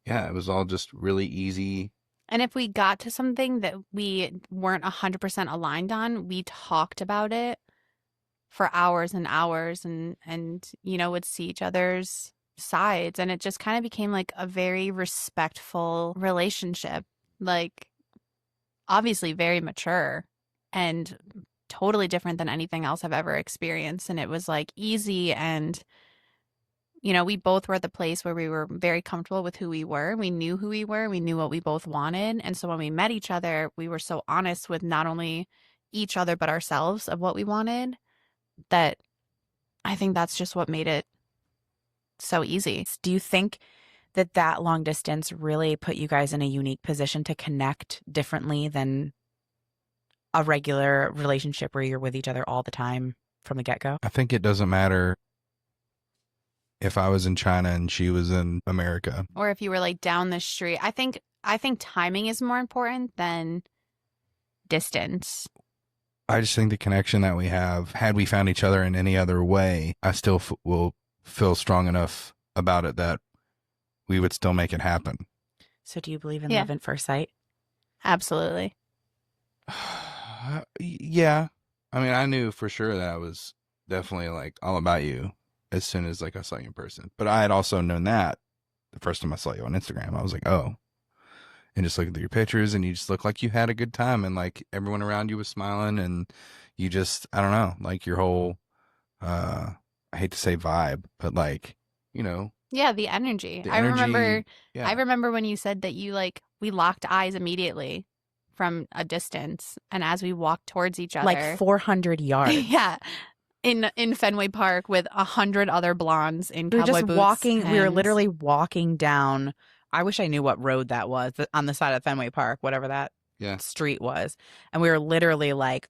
yeah, it was all just really easy. And if we got to something that we weren't 100% aligned on, we talked about it for hours and hours and would see each other's sides. And it just kind of became like a very respectful relationship. Like, obviously very mature and totally different than anything else I've ever experienced. And it was like easy, and we both were at the place where we were very comfortable with who we were. We knew who we were. We knew what we both wanted. And so when we met each other, we were so honest with not only each other, but ourselves of what we wanted, that I think that's just what made it so easy. Do you think that long distance really put you guys in a unique position to connect differently than a regular relationship where you're with each other all the time from the get-go? I think it doesn't matter if I was in China and she was in America. Or if you were like down the street. I think timing is more important than distance. I just think the connection that we have, had we found each other in any other way, I still will feel strong enough about it that we would still make it happen. So do you believe in Yeah. love at first sight? Absolutely. Yeah. I mean, I knew for sure that I was definitely like all about you as soon as like I saw you in person. But I had also known that the first time I saw you on Instagram. I was like, oh. And just looking through your pictures, and you just look like you had a good time, and like everyone around you was smiling, and you just, I don't know, like your whole, I hate to say vibe, but like, you know. Yeah, the energy. The I remember yeah. I remember when you said that you like we locked eyes immediately from a distance, and as we walked towards each other. Like 400 yards. Yeah. In Fenway Park with 100 other blondes in We were cowboy just boots. walking. We were and- literally walking down. I wish I knew what road that was on the side of Fenway Park, whatever that Yeah. street was. And we were literally like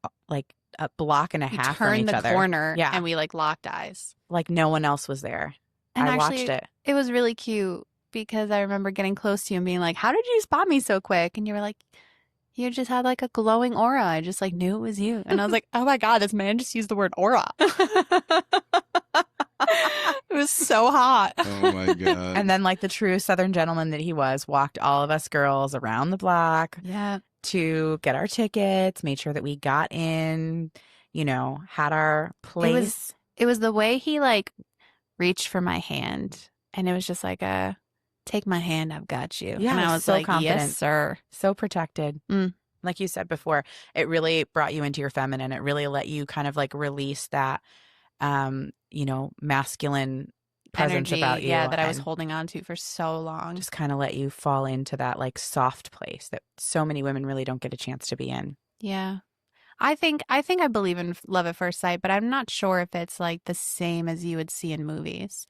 a block and a we half from turned each the other. corner Yeah. and we like locked eyes. Like no one else was there. And I actually, watched it. It was really cute because I remember getting close to you and being like, "How did you spot me so quick?" And you were like, "You just had like a glowing aura. I just like knew it was you." And I was like, "Oh my God, this man just used the word aura." It was so hot. Oh my God. And then like the true Southern gentleman that he was, walked all of us girls around the block Yeah. to get our tickets, made sure that we got in, had our place. It was the way he like reached for my hand, and it was just like a take my hand, I've got you. Yeah, and I was so like, confident. yes, sir. So protected. Mm. Like you said before, it really brought you into your feminine. It really let you kind of like release that, masculine presence Energy, about you. yeah, that I was and holding on to for so long. just kind of let you fall into that like soft place that so many women really don't get a chance to be in. Yeah. I think I believe in love at first sight, but I'm not sure if it's like the same as you would see in movies.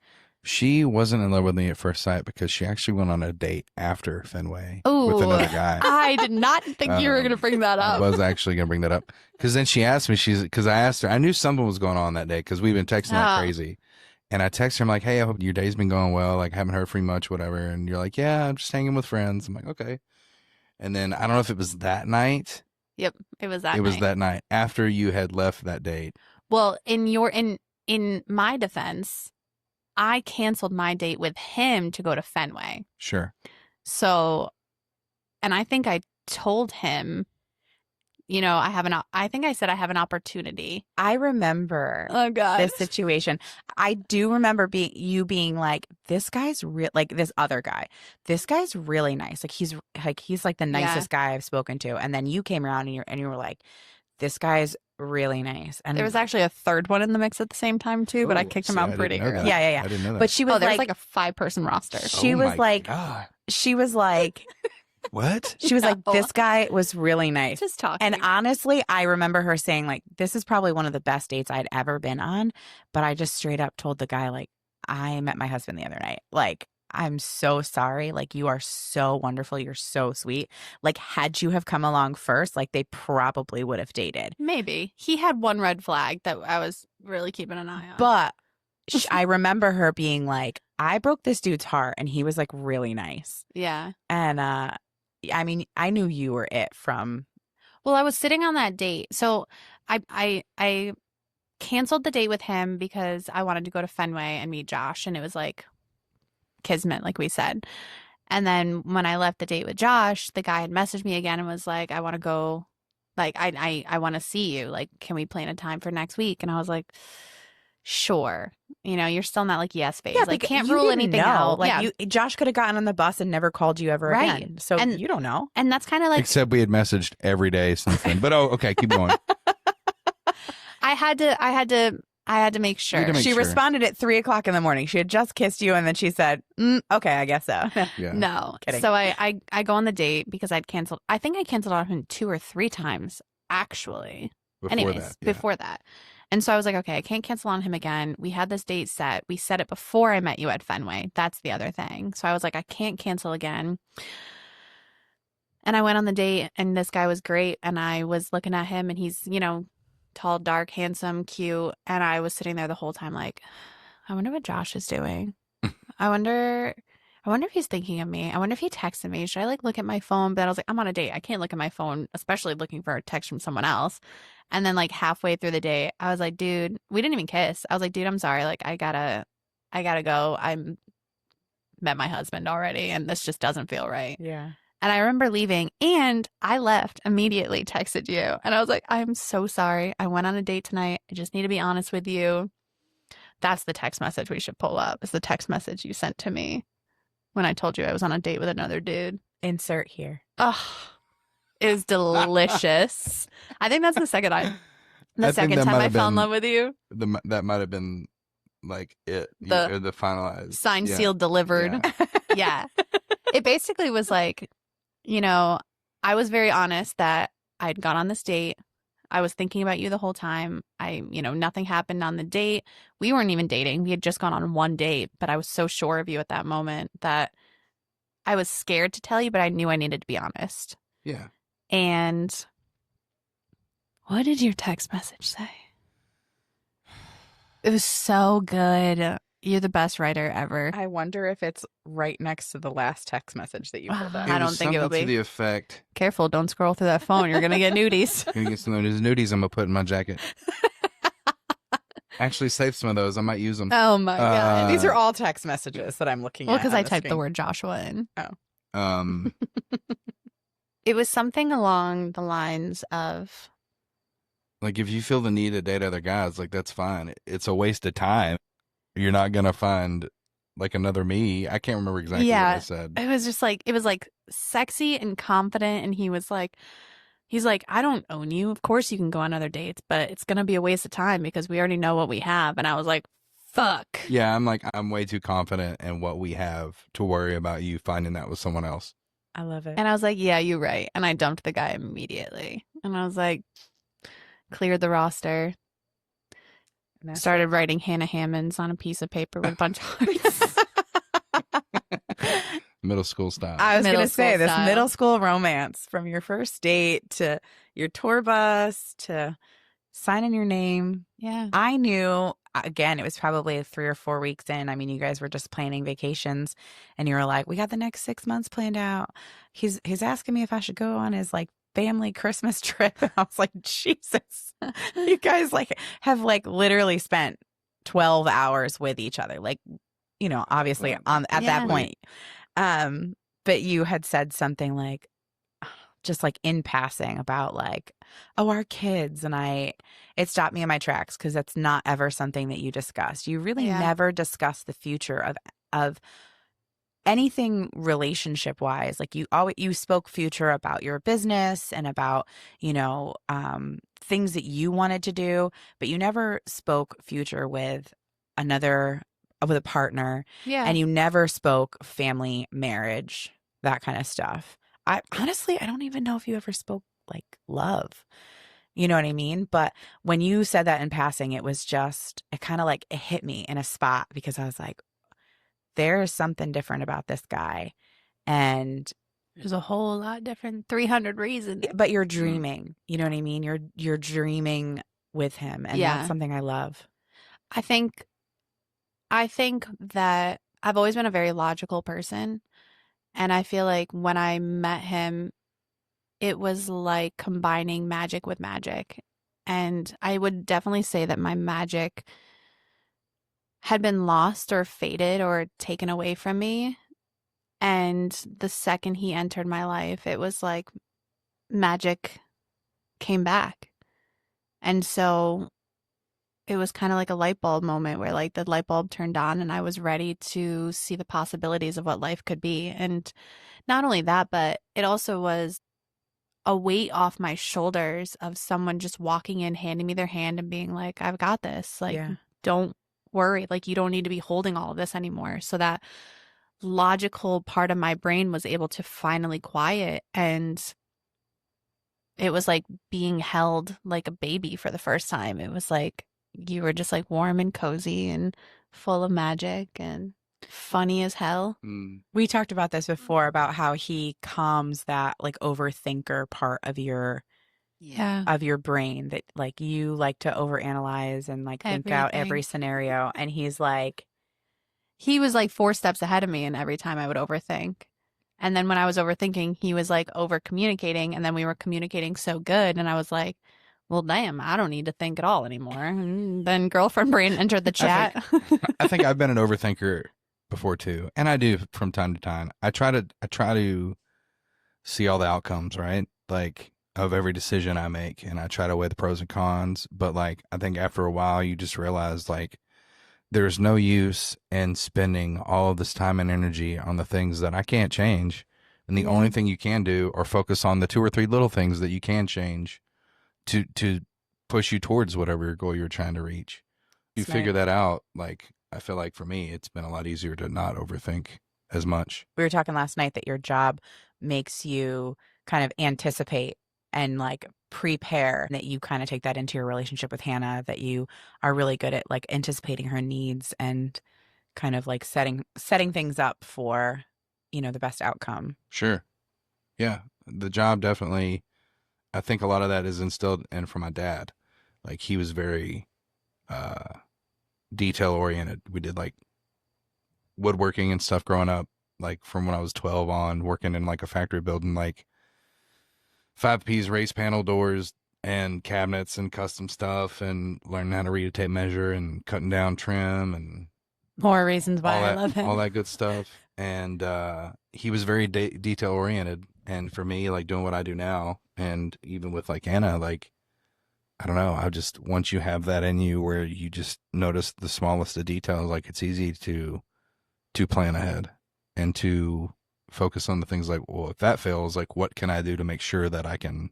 She wasn't in love with me at first sight because she actually went on a date after Fenway Ooh. with another guy. I did not think you were going to bring that I up. was actually going to bring that up because then she asked me, because I asked her, I knew something was going on that day because we've been texting like Oh. crazy. And I texted her, I'm like, hey, I hope your day's been going well. Like, haven't heard from you much, whatever. And you're like, yeah, I'm just hanging with friends. I'm like, okay. And then I don't know if it was that night. Yep, it was that It was night. that night after you had left that date. Well, in my defense, I canceled my date with him to go to Fenway. Sure. So, and I think I told him, I think I said I have an opportunity. I remember Oh God. this situation. I do remember you being like, this guy's like this other guy. This guy's really nice. Like he's like the nicest guy I've spoken to. And then you came around and you were like, this guy's really nice. And There was actually a third one in the mix at the same time too, but I Oh, kicked him see, I out didn't pretty know that. early. Yeah. I didn't know that. but she was Oh, there was like, like a 5-person roster. she Oh was my like, God. she was like, What? like, No. this guy was really nice. Just talking. And honestly, I remember her saying, like, this is probably one of the best dates I'd ever been on. But I just straight up told the guy, like, I met my husband the other night. Like, I'm so sorry. Like, you are so wonderful. You're so sweet. Like, had you have come along first, like, they probably would have dated. Maybe he had one red flag that I was really keeping an eye on. But I remember her being like, I broke this dude's heart and he was like really nice. yeah. And I mean, I knew you were it from. Well, I was sitting on that date. So I canceled the date with him because I wanted to go to Fenway and meet Josh, and it was like kismet, like we said. And then when I left the date with Josh, the guy had messaged me again and was like, I want to go, like, I want to see you. Like, can we plan a time for next week? And I was like, sure. You're still in that like yes phase. Like, because can't you rule didn't anything know. out. Like Yeah. Josh could have gotten on the bus and never called you ever Right. again. So And- you don't know. And that's kind of like, Except we had messaged every day since then. But okay, keep going. I had to make sure. You had to make She sure. responded at 3:00 in the morning. She had just kissed you, and then she said, "Okay, I guess so." Yeah. No. Kidding. So I go on the date because I'd canceled. I think I canceled on him 2 or 3 times, actually. Before Anyways, that. Yeah. before that. And so I was like, okay, I can't cancel on him again. We had this date set. We set it before I met you at Fenway. That's the other thing. So I was like, I can't cancel again. And I went on the date, and this guy was great. And I was looking at him, and he's, you know, tall, dark, handsome, cute. And I was sitting there the whole time like, I wonder what Josh is doing. I wonder if he's thinking of me. I wonder if he texted me. Should I like look at my phone? But I was like, I'm on a date. I can't look at my phone, especially looking for a text from someone else. And then like halfway through the date, I was like, dude, we didn't even kiss. I was like, dude, I'm sorry. Like I gotta go. I'm met my husband already, and this just doesn't feel right. Yeah. And I remember leaving, and I left immediately, texted you. And I was like, I'm so sorry. I went on a date tonight. I just need to be honest with you. That's the text message we should pull up. Is the text message you sent to me when I told you I was on a date with another dude. Insert here. Oh, it was delicious. I think that's the second time. The I think second that time might I have fell in been love with you. That might have been like it, The or the finalized. Signed, Yeah. sealed, delivered. Yeah. It basically was like, you know, I was very honest that I'd gone on this date. I was thinking about you the whole time. Nothing happened on the date. We weren't even dating. We had just gone on one date, but I was so sure of you at that moment that I was scared to tell you, but I knew I needed to be honest. Yeah. And what did your text message say? It was so good. You're the best writer ever. I wonder if it's right next to the last text message that you pulled up. I don't was think it will something to be. the effect. Careful, don't scroll through that phone. You're going to get nudies. Gonna get some of those nudies I'm gonna put in my jacket. Actually, save some of those. I might use them. Oh my God. These are all text messages that I'm looking Well, at. because on I the typed the screen. word Joshua in. Um, It was something along the lines of, like if you feel the need to date other guys, like that's fine. It's a waste of time. You're not gonna find like another me. I can't remember exactly what I said. it was just like, it was like sexy and confident. And he's like, I don't own you. Of course you can go on other dates, but it's going to be a waste of time because we already know what we have. And I was like, fuck. Yeah, I'm way too confident in what we have to worry about you finding that with someone else. I love it. And I was like, yeah, you're right. And I dumped the guy immediately. And I was like, cleared the roster. And that's Started writing Hannah Hammonds on a piece of paper with a bunch of hearts. Middle school style. I was Middle going to say school this style. middle school romance from your first date to your tour bus to signing your name. Yeah. I knew, again, it was probably 3 or 4 weeks in. I mean, you guys were just planning vacations and you were like, we got the next 6 months planned out. He's asking me if I should go on his like family Christmas trip. And I was like, Jesus, you guys like have like literally spent 12 hours with each other. Like, you know, obviously at Yeah. that point. But you had said something like, just like in passing about like, oh, our kids. And it stopped me in my tracks because that's not ever something that you discussed. You really Yeah. never discuss the future of anything relationship wise. Like you spoke future about your business and about, things that you wanted to do, but you never spoke future with a partner. Yeah. And you never spoke family, marriage, that kind of stuff. I don't even know if you ever spoke like love. You know what I mean? But when you said that in passing, it kind of like it hit me in a spot because I was like, there's something different about this guy. And There's a whole lot different, 300 reasons. but you're dreaming, you know what I mean? You're dreaming with him. And Yeah. that's something I love. I think that I've always been a very logical person. And I feel like when I met him, it was like combining magic with magic. And I would definitely say that my magic had been lost or faded or taken away from me. And the second he entered my life, it was like magic came back. And so it was kind of like a light bulb moment where like the light bulb turned on and I was ready to see the possibilities of what life could be. And not only that, but it also was a weight off my shoulders of someone just walking in, handing me their hand and being like, I've got this. Like, Yeah. don't worry. Like, you don't need to be holding all of this anymore. So that logical part of my brain was able to finally quiet. And it was like being held like a baby for the first time. It was like you were just like warm and cozy and full of magic and funny as hell. We talked about this before about how he calms that like overthinker part of your brain that like you like to overanalyze and like think out every Everything. scenario. And he's like, He was like 4 steps ahead of me, and every time I would overthink. And then when I was overthinking, he was like over communicating, and then we were communicating so good, and I was like, well, damn, I don't need to think at all anymore. And then girlfriend brain entered the chat. I think I've been an overthinker before too, and I do from time to time. I try to see all the outcomes, right? Like of every decision I make, and I try to weigh the pros and cons. But like, I think after a while, you just realize like there's no use in spending all of this time and energy on the things that I can't change, and the only thing you can do are focus on the 2 or 3 little things that you can change to push you towards whatever goal you're trying to reach. You Smart. figure that out. Like, I feel like for me, it's been a lot easier to not overthink as much. we were talking last night that your job makes you kind of anticipate and like prepare, that you kind of take that into your relationship with Hannah, that you are really good at like anticipating her needs and kind of like setting things up for, you know, the best outcome. Sure. Yeah. The job definitely, I think a lot of that is instilled in from my dad. Like he was very detail oriented. We did like woodworking and stuff growing up, like from when I was 12 on, working in like a factory building like 5Ps race panel doors and cabinets and custom stuff, and learning how to read a tape measure and cutting down trim and More reasons why all I that, love him. all that good stuff. And he was very detail oriented. And for me, like doing what I do now, and even with like Anna, like, I don't know, I just, once you have that in you where you just notice the smallest of details, like it's easy to plan ahead and to focus on the things like, well, if that fails, like what can I do to make sure that I can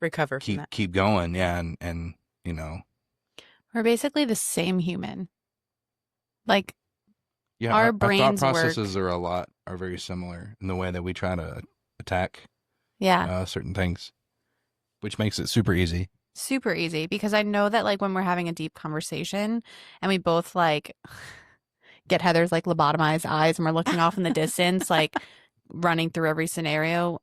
Recover from that. keep going? Yeah. And, you know, We're basically the same human. Like, yeah, Our our brains thought work. processes are very similar in the way that we try to attack yeah, certain things, which makes it super easy. super easy, because I know that like when we're having a deep conversation and we both like get Heather's like lobotomized eyes and we're looking off in the distance, like running through every scenario,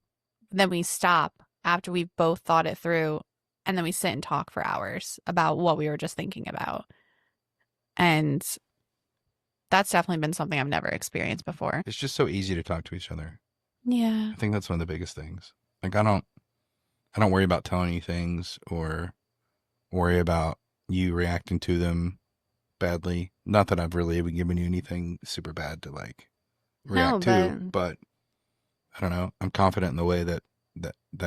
then we stop after we've both thought it through, and then we sit and talk for hours about what we were just thinking about. And that's definitely been something I've never experienced before. It's just so easy to talk to each other. Yeah. I think that's one of the biggest things. Like I don't worry about telling you things or worry about you reacting to them badly. Not that I've really even given you anything super bad to like react to, but I don't know. I'm confident in the way that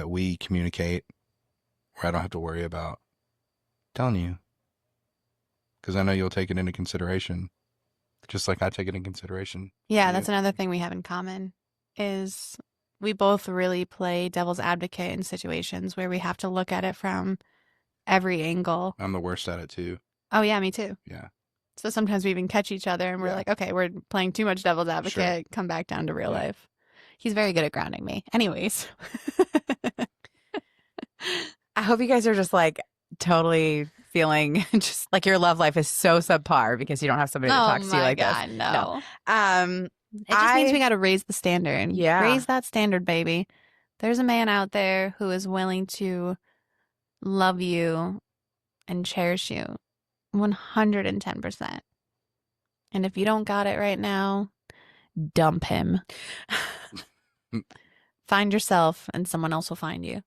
we communicate, where I don't have to worry about telling you, because I know you'll take it into consideration, just like I take it in consideration. Yeah, that's another thing we have in common, is we both really play devil's advocate in situations where we have to look at it from every angle. I'm the worst at it too. Oh yeah, me too. Yeah. So sometimes we even catch each other and we're like, okay, we're playing too much devil's advocate. Come back down to real life. He's very good at grounding me. Anyways. I hope you guys are just like totally feeling just like your love life is so subpar because you don't have somebody that talks to you like this. No. It just I means we got to raise the standard. Yeah. Raise that standard, baby. There's a man out there who is willing to love you and cherish you 110%. And if you don't got it right now, dump him. Find yourself and someone else will find you.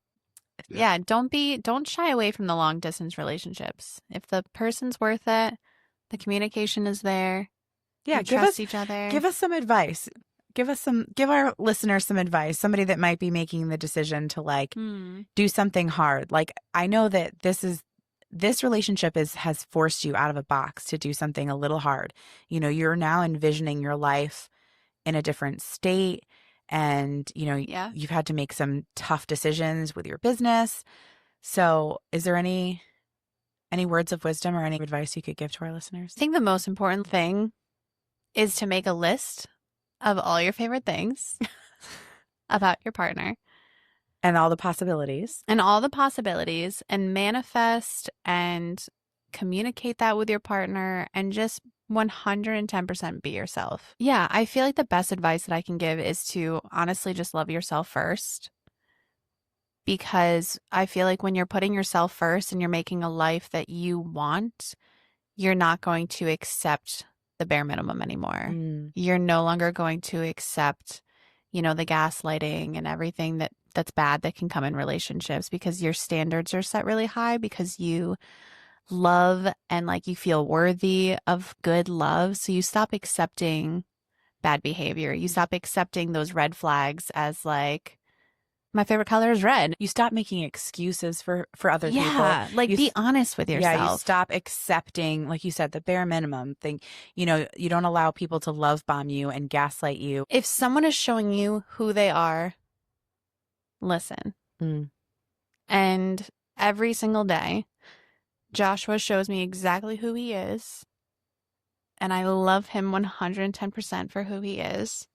Yeah, don't shy away from the long distance relationships. If the person's worth it, the communication is there. Yeah, you trust each other. Give us some advice. Give our listeners some advice. Somebody that might be making the decision to like do something hard. Like I know that this relationship has forced you out of a box to do something a little hard. You know, you're now envisioning your life in a different state, and you know, you've had to make some tough decisions with your business. So is there any words of wisdom or any advice you could give to our listeners? I think the most important thing is to make a list of all your favorite things about your partner. And all the possibilities. And manifest and communicate that with your partner, and just 110% be yourself. Yeah, I feel like the best advice that I can give is to honestly just love yourself first. Because I feel like when you're putting yourself first and you're making a life that you want, you're not going to accept the bare minimum anymore. You're no longer going to accept, the gaslighting and everything that's bad that can come in relationships, because your standards are set really high, because you love and like you feel worthy of good love. So you stop accepting bad behavior. You stop accepting those red flags as like, my favorite color is red. You stop making excuses for other people. Yeah, like be honest with yourself. Yeah, you stop accepting, like you said, the bare minimum thing. You don't allow people to love bomb you and gaslight you. If someone is showing you who they are, listen. And every single day, Joshua shows me exactly who he is. And I love him 110% for who he is.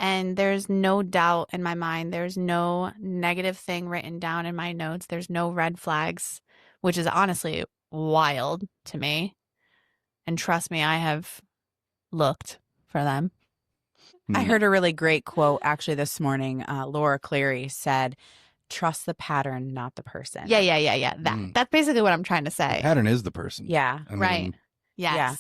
And there's no doubt in my mind. There's no negative thing written down in my notes. There's no red flags, which is honestly wild to me. And trust me, I have looked for them. I heard a really great quote actually this morning. Laura Cleary said, "Trust the pattern, not the person." Yeah. That's basically what I'm trying to say. The pattern is the person. Yeah. Right. Yes. Yeah.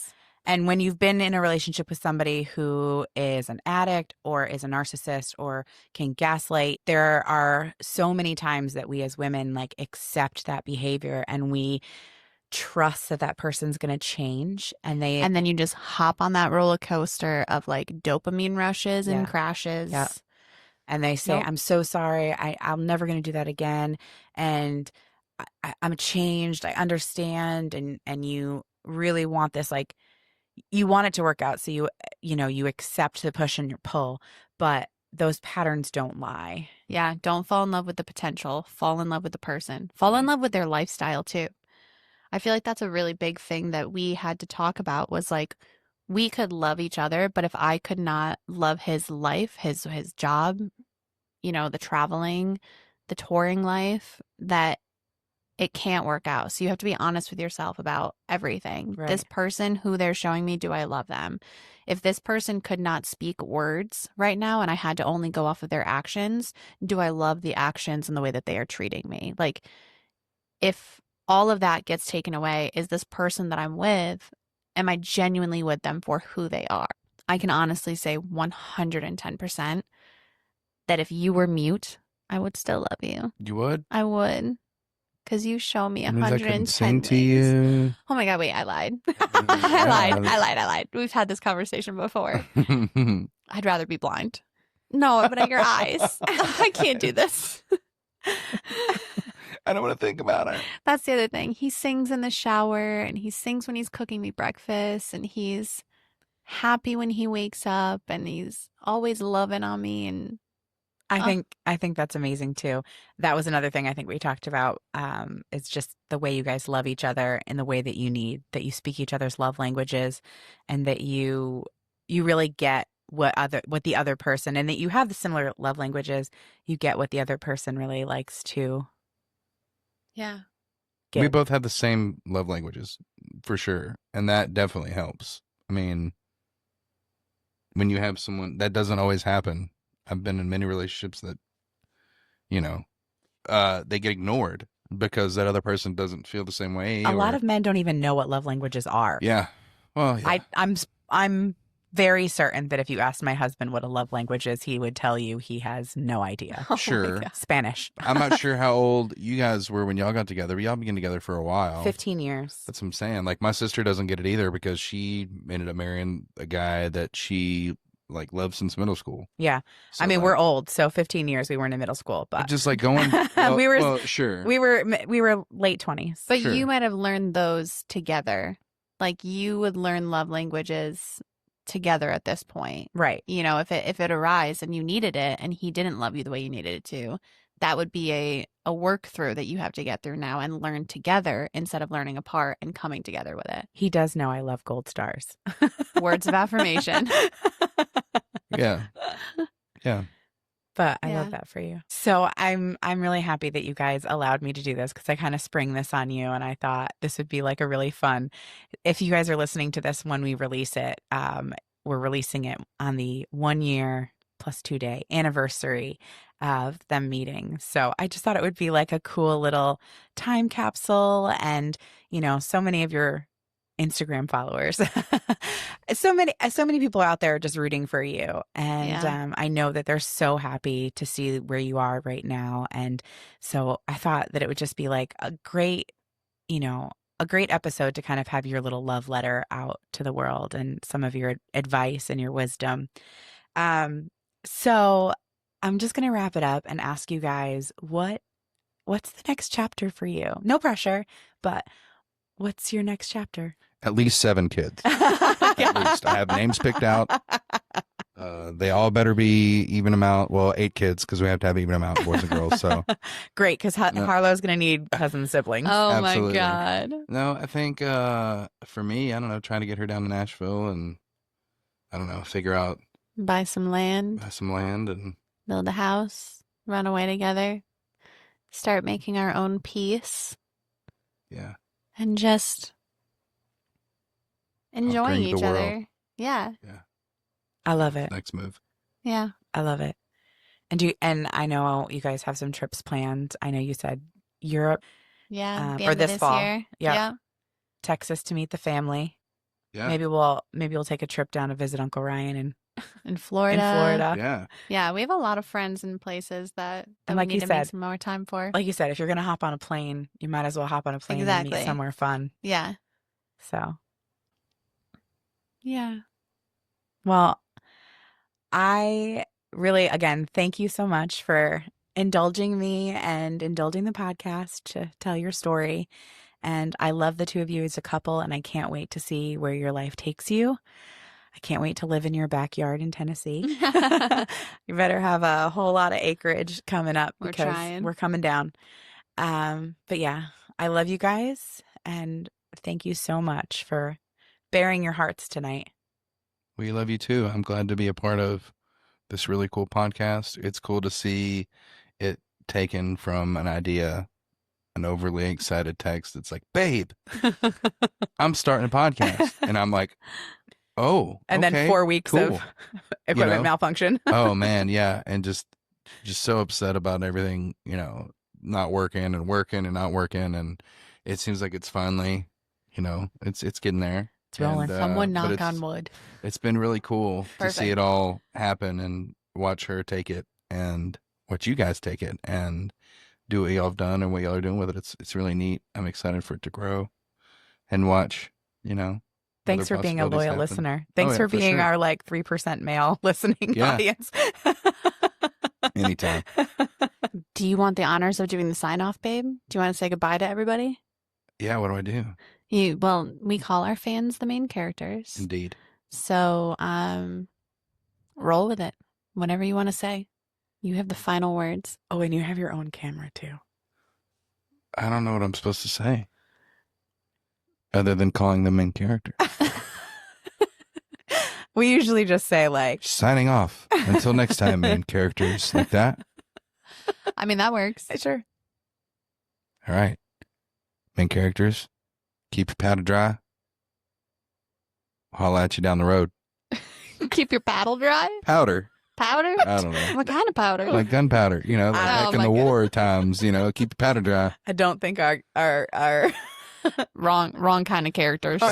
And when you've been in a relationship with somebody who is an addict or is a narcissist or can gaslight, there are so many times that we as women like accept that behavior and we trust that person's going to change. And then you just hop on that roller coaster of like dopamine rushes and crashes. Yeah. And they say, "I'm so sorry. I'm never going to do that again. And I'm changed. I understand." And you really want this, like, you want it to work out. So you accept the push and your pull, but those patterns don't lie. Yeah. Don't fall in love with the potential. Fall in love with the person. Fall in love with their lifestyle too. I feel like that's a really big thing that we had to talk about, was like, we could love each other, but if I could not love his life, his job, the traveling, the touring life, that it can't work out. So you have to be honest with yourself about everything. Right. This person, who they're showing me, do I love them? If this person could not speak words right now and I had to only go off of their actions, do I love the actions and the way that they are treating me? Like, if all of that gets taken away, is this person that I'm with, am I genuinely with them for who they are? I can honestly say 110% that if you were mute, I would still love you. You would? I would. Because you show me 110 I couldn't sing things. to you. Oh my God, wait, I lied. I lied. We've had this conversation before. I'd rather be blind. No, but at your eyes. I can't do this. I don't want to think about it. That's the other thing. He sings in the shower, and he sings when he's cooking me breakfast, and he's happy when he wakes up, and he's always loving on me. And I think that's amazing too. That was another thing I think we talked about. It's just the way you guys love each other in the way that you need, that you speak each other's love languages, and that you really get what the other person, and that you have the similar love languages. You get what the other person really likes to. Yeah. Give. We both have the same love languages, for sure. And that definitely helps. I mean, when you have someone, that doesn't always happen. I've been in many relationships that, they get ignored because that other person doesn't feel the same way. A lot of men don't even know what love languages are. Yeah. Well, yeah. I'm very certain that if you asked my husband what a love language is, he would tell you he has no idea. Sure. Spanish. I'm not sure how old you guys were when y'all got together, but y'all been together for a while. 15 years. That's what I'm saying. Like, my sister doesn't get it either because she ended up marrying a guy that she like loved since middle school. Yeah. So, I mean, we're old, so 15 years we weren't in middle school, but just like going sure. We were late 20s. But Sure. you might have learned those together. Like, you would learn love languages together at this point. Right. If it arose and you needed it and he didn't love you the way you needed it to, that would be a work through that you have to get through now and learn together instead of learning apart and coming together with it. He does know I love gold stars. Words of affirmation. Yeah. Yeah. But I Yeah. love that for you. So I'm really happy that you guys allowed me to do this because I kind of spring this on you, and I thought this would be like a really fun. If you guys are listening to this when we release it, we're releasing it on the 1 year plus 2 day anniversary of them meeting. So I just thought it would be like a cool little time capsule, and so many of your Instagram followers. So many people out there just rooting for you. And Yeah. I know that they're so happy to see where you are right now. And so I thought that it would just be like a great episode to kind of have your little love letter out to the world and some of your advice and your wisdom. So I'm just going to wrap it up and ask you guys, what's the next chapter for you? No pressure, but what's your next chapter? At least 7 kids. At least. I have names picked out. They all better be even amount. Well, 8 kids because we have to have even amount, boys and girls. So great, because Harlow's going to need cousin siblings. Oh Absolutely. my God. no, I think for me, I don't know, trying to get her down to Nashville and I don't know, figure out Buy some land, some land and build a house, run away together, start making our own peace, yeah. and just enjoying Conquering the each world. other. Yeah. I love it. Next move. Yeah. I love it. And I know you guys have some trips planned. I know you said Europe, Yeah. the or end of this fall. year. Yeah. Yeah. Texas to meet the family. Yeah. Maybe we'll take a trip down to visit Uncle Ryan In Florida. in Florida. Yeah. Yeah. We have a lot of friends and places that And we like need you to said- make some more time for. Like you said, if you're gonna hop on a plane, you might as well hop on a plane and Exactly. meet somewhere fun. Yeah. So, Yeah. well, I really, again, thank you so much for indulging me and indulging the podcast to tell your story. And I love the two of you as a couple, and I can't wait to see where your life takes you. I can't wait to live in your backyard in Tennessee. You better have a whole lot of acreage coming up We're because trying. we're coming down. But yeah, I love you guys, and thank you so much for bearing your hearts tonight. We love you too. I'm glad to be a part of this really cool podcast. It's cool to see it taken from an idea, an overly excited text that's like, babe, I'm starting a podcast. And I'm like, oh, And okay, then 4 weeks cool. of equipment know? malfunction. Oh man, yeah. And just so upset about everything, not working and not working. And it seems like it's finally, it's getting there. It's rolling. Someone but knock on wood. It's been really cool to see Perfect. it all happen and watch her take it and watch you guys take it and do what y'all have done and what y'all are doing with it. It's really neat. I'm excited for it to grow and watch, Thanks other for being a possibilities loyal happen. listener. Thanks yeah, for for being sure. our 3% male listening Yeah. audience. Anytime. Do you want the honors of doing the sign off, babe? Do you want to say goodbye to everybody? Yeah, what do I do? Well, we call our fans the main characters. Indeed. So, roll with it. Whatever you want to say. You have the final words. Oh, and you have your own camera too. I don't know what I'm supposed to say other than calling them main character. We usually just say Signing off. Until next time, main characters. Like that. I mean, that works. sure. All right. Main characters. Keep your powder dry. Holla at you down the road. Keep your paddle dry. Powder. Powder? I don't know. What kind of powder? Like gunpowder, Oh back in my the God. war times, keep your powder dry. I don't think our Wrong kind of characters.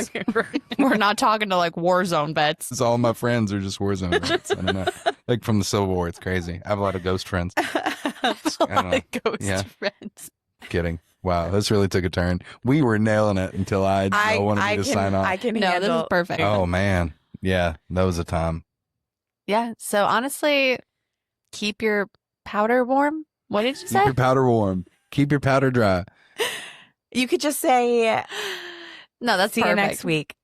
We're not talking to war zone vets. It's all my friends are just Warzone vets. I don't know. Like from the Civil War, it's crazy. I have a lot of ghost friends. a don't know. lot of ghost Yeah. friends. Kidding. Wow, this really took a turn. We were nailing it until I wanted me to sign off. I can No, this handle. is perfect. Oh man, yeah, that was a time. Yeah. So honestly, keep your powder warm. What did you Keep say? your powder warm. Keep your powder dry. You could just say, No, that's "See you perfect. next week."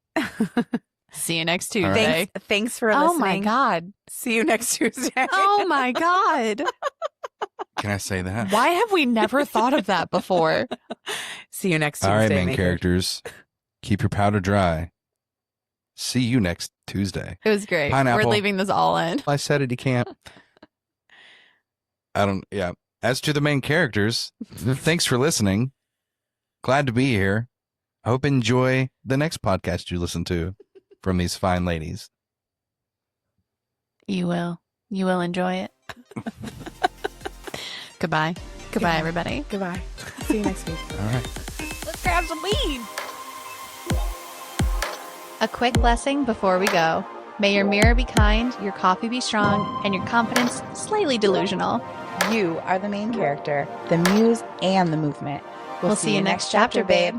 See you next All right. Tuesday. Thanks for Oh listening. my God. See you next Tuesday. Oh my God. Can I say that? Why have we never thought of that before? See you next Tuesday. All right, main maker. characters. Keep your powder dry. See you next Tuesday. It was great. Pineapple. We're leaving this all in. I said it. You can't. Yeah. As to the main characters, thanks for listening. Glad to be here. I hope you enjoy the next podcast you listen to from these fine ladies. You will. You will enjoy it. Goodbye. Goodbye, everybody. Goodbye. See you next week. All right. Let's grab some weed. A quick blessing before we go. May your mirror be kind, your coffee be strong, and your confidence slightly delusional. You are the main character, the muse, and the movement. We'll see you next chapter, babe.